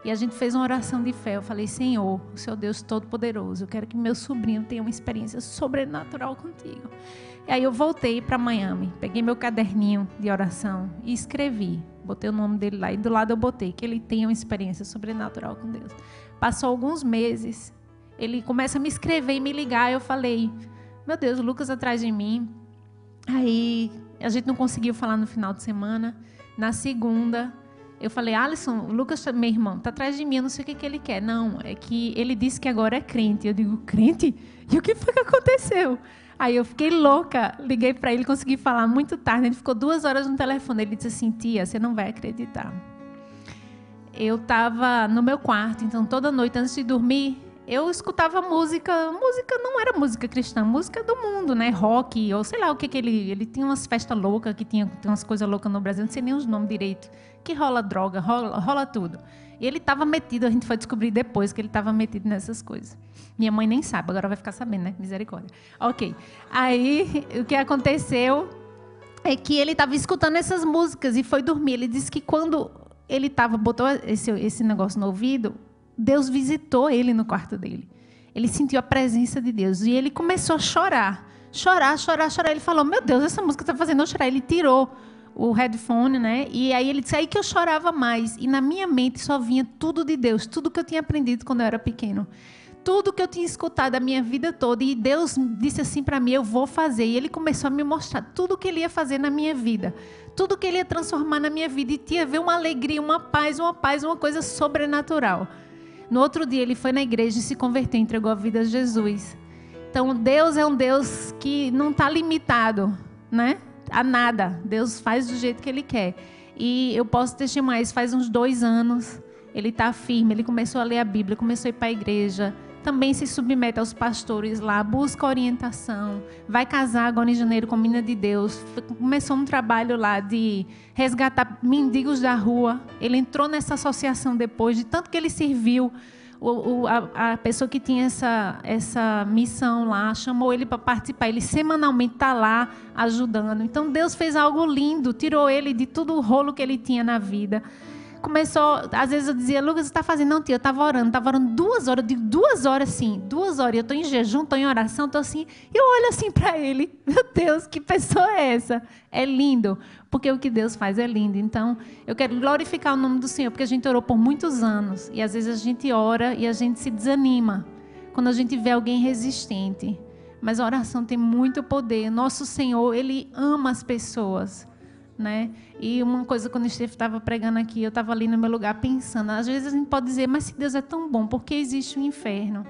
[SPEAKER 4] E a gente fez uma oração de fé. Eu falei: Senhor, o Senhor Deus Todo-Poderoso, eu quero que meu sobrinho tenha uma experiência sobrenatural contigo. E aí eu voltei para Miami, peguei meu caderninho de oração e escrevi. Botei o nome dele lá e do lado eu botei que ele tenha uma experiência sobrenatural com Deus. Passou alguns meses, ele começa a me escrever e me ligar. Eu falei: meu Deus, o Lucas atrás de mim. Aí a gente não conseguiu falar no final de semana. Na segunda, eu falei: Alisson, o Lucas, meu irmão, está atrás de mim, eu não sei o que ele quer. Não, é que ele disse que agora é crente. Eu digo: crente? E o que foi que aconteceu? Aí eu fiquei louca, liguei para ele, consegui falar muito tarde. Ele ficou 2 horas no telefone. Ele disse assim: tia, você não vai acreditar. Eu estava no meu quarto, então toda noite antes de dormir, eu escutava música. Música não era música cristã, música do mundo, né? Rock, ou sei lá o que ele tinha umas festas loucas, que tinha umas coisas loucas no Brasil, não sei nem os nomes direito, que rola droga, rola tudo. E ele estava metido, a gente foi descobrir depois que ele estava metido nessas coisas. Minha mãe nem sabe, agora vai ficar sabendo, né? Misericórdia. Ok. Aí, o que aconteceu é que ele estava escutando essas músicas e foi dormir. Ele disse que quando ele botou esse negócio no ouvido, Deus visitou ele no quarto dele. Ele sentiu a presença de Deus e ele começou a chorar. Chorar. Ele falou: meu Deus, essa música está fazendo eu chorar. Ele tirou o headphone, né? E aí ele disse: aí que eu chorava mais. E na minha mente só vinha tudo de Deus, tudo que eu tinha aprendido quando eu era pequeno. Tudo que eu tinha escutado a minha vida toda. E Deus disse assim para mim: eu vou fazer. E Ele começou a me mostrar tudo o que Ele ia fazer na minha vida. Tudo que Ele ia transformar na minha vida. E tinha a ver uma alegria, uma paz, uma coisa sobrenatural. No outro dia ele foi na igreja e se converteu, entregou a vida a Jesus. Então Deus é um Deus que não está limitado, né, a nada. Deus faz do jeito que Ele quer. E eu posso testemunhar isso, faz uns 2 anos. Ele está firme, ele começou a ler a Bíblia, começou a ir para a igreja. Também se submete aos pastores lá, busca orientação, vai casar agora em janeiro com a menina de Deus, começou um trabalho lá de resgatar mendigos da rua. Ele entrou nessa associação depois, de tanto que ele serviu. A pessoa que tinha essa missão lá chamou ele para participar. Ele semanalmente está lá ajudando. Então Deus fez algo lindo, tirou ele de todo o rolo que ele tinha na vida. Começou, às vezes eu dizia: Lucas, você está fazendo? Não, tia, eu estava orando 2 horas. Eu digo: 2 horas, sim, 2 horas. Eu estou em jejum, estou em oração, estou assim. E eu olho assim para ele: meu Deus, que pessoa é essa? É lindo, porque o que Deus faz é lindo. Então, eu quero glorificar o nome do Senhor, porque a gente orou por muitos anos. E às vezes a gente ora e a gente se desanima quando a gente vê alguém resistente. Mas a oração tem muito poder. Nosso Senhor, Ele ama as pessoas, né? E uma coisa, quando o Esteve estava pregando aqui, eu estava ali no meu lugar pensando, às vezes a gente pode dizer: mas se Deus é tão bom, por que existe um inferno?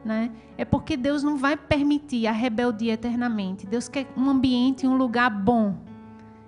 [SPEAKER 4] né? É porque Deus não vai permitir a rebeldia eternamente. Deus quer um ambiente, um lugar bom.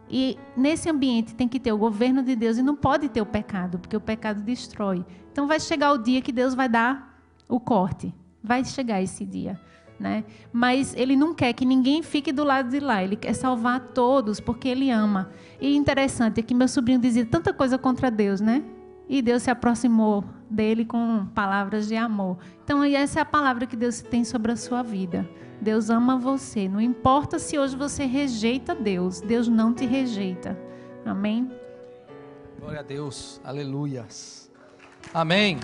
[SPEAKER 4] E nesse ambiente tem que ter o governo de Deus e não pode ter o pecado, porque o pecado destrói. Então vai chegar o dia que Deus vai dar o corte. Vai chegar esse dia, né? Mas Ele não quer que ninguém fique do lado de lá. Ele quer salvar todos, porque Ele ama. E interessante é que meu sobrinho dizia tanta coisa contra Deus, né? E Deus se aproximou dele com palavras de amor. Então, essa é a palavra que Deus tem sobre a sua vida. Deus ama você. Não importa se hoje você rejeita Deus. Deus não te rejeita. Amém?
[SPEAKER 1] Glória a Deus. Aleluias. Amém.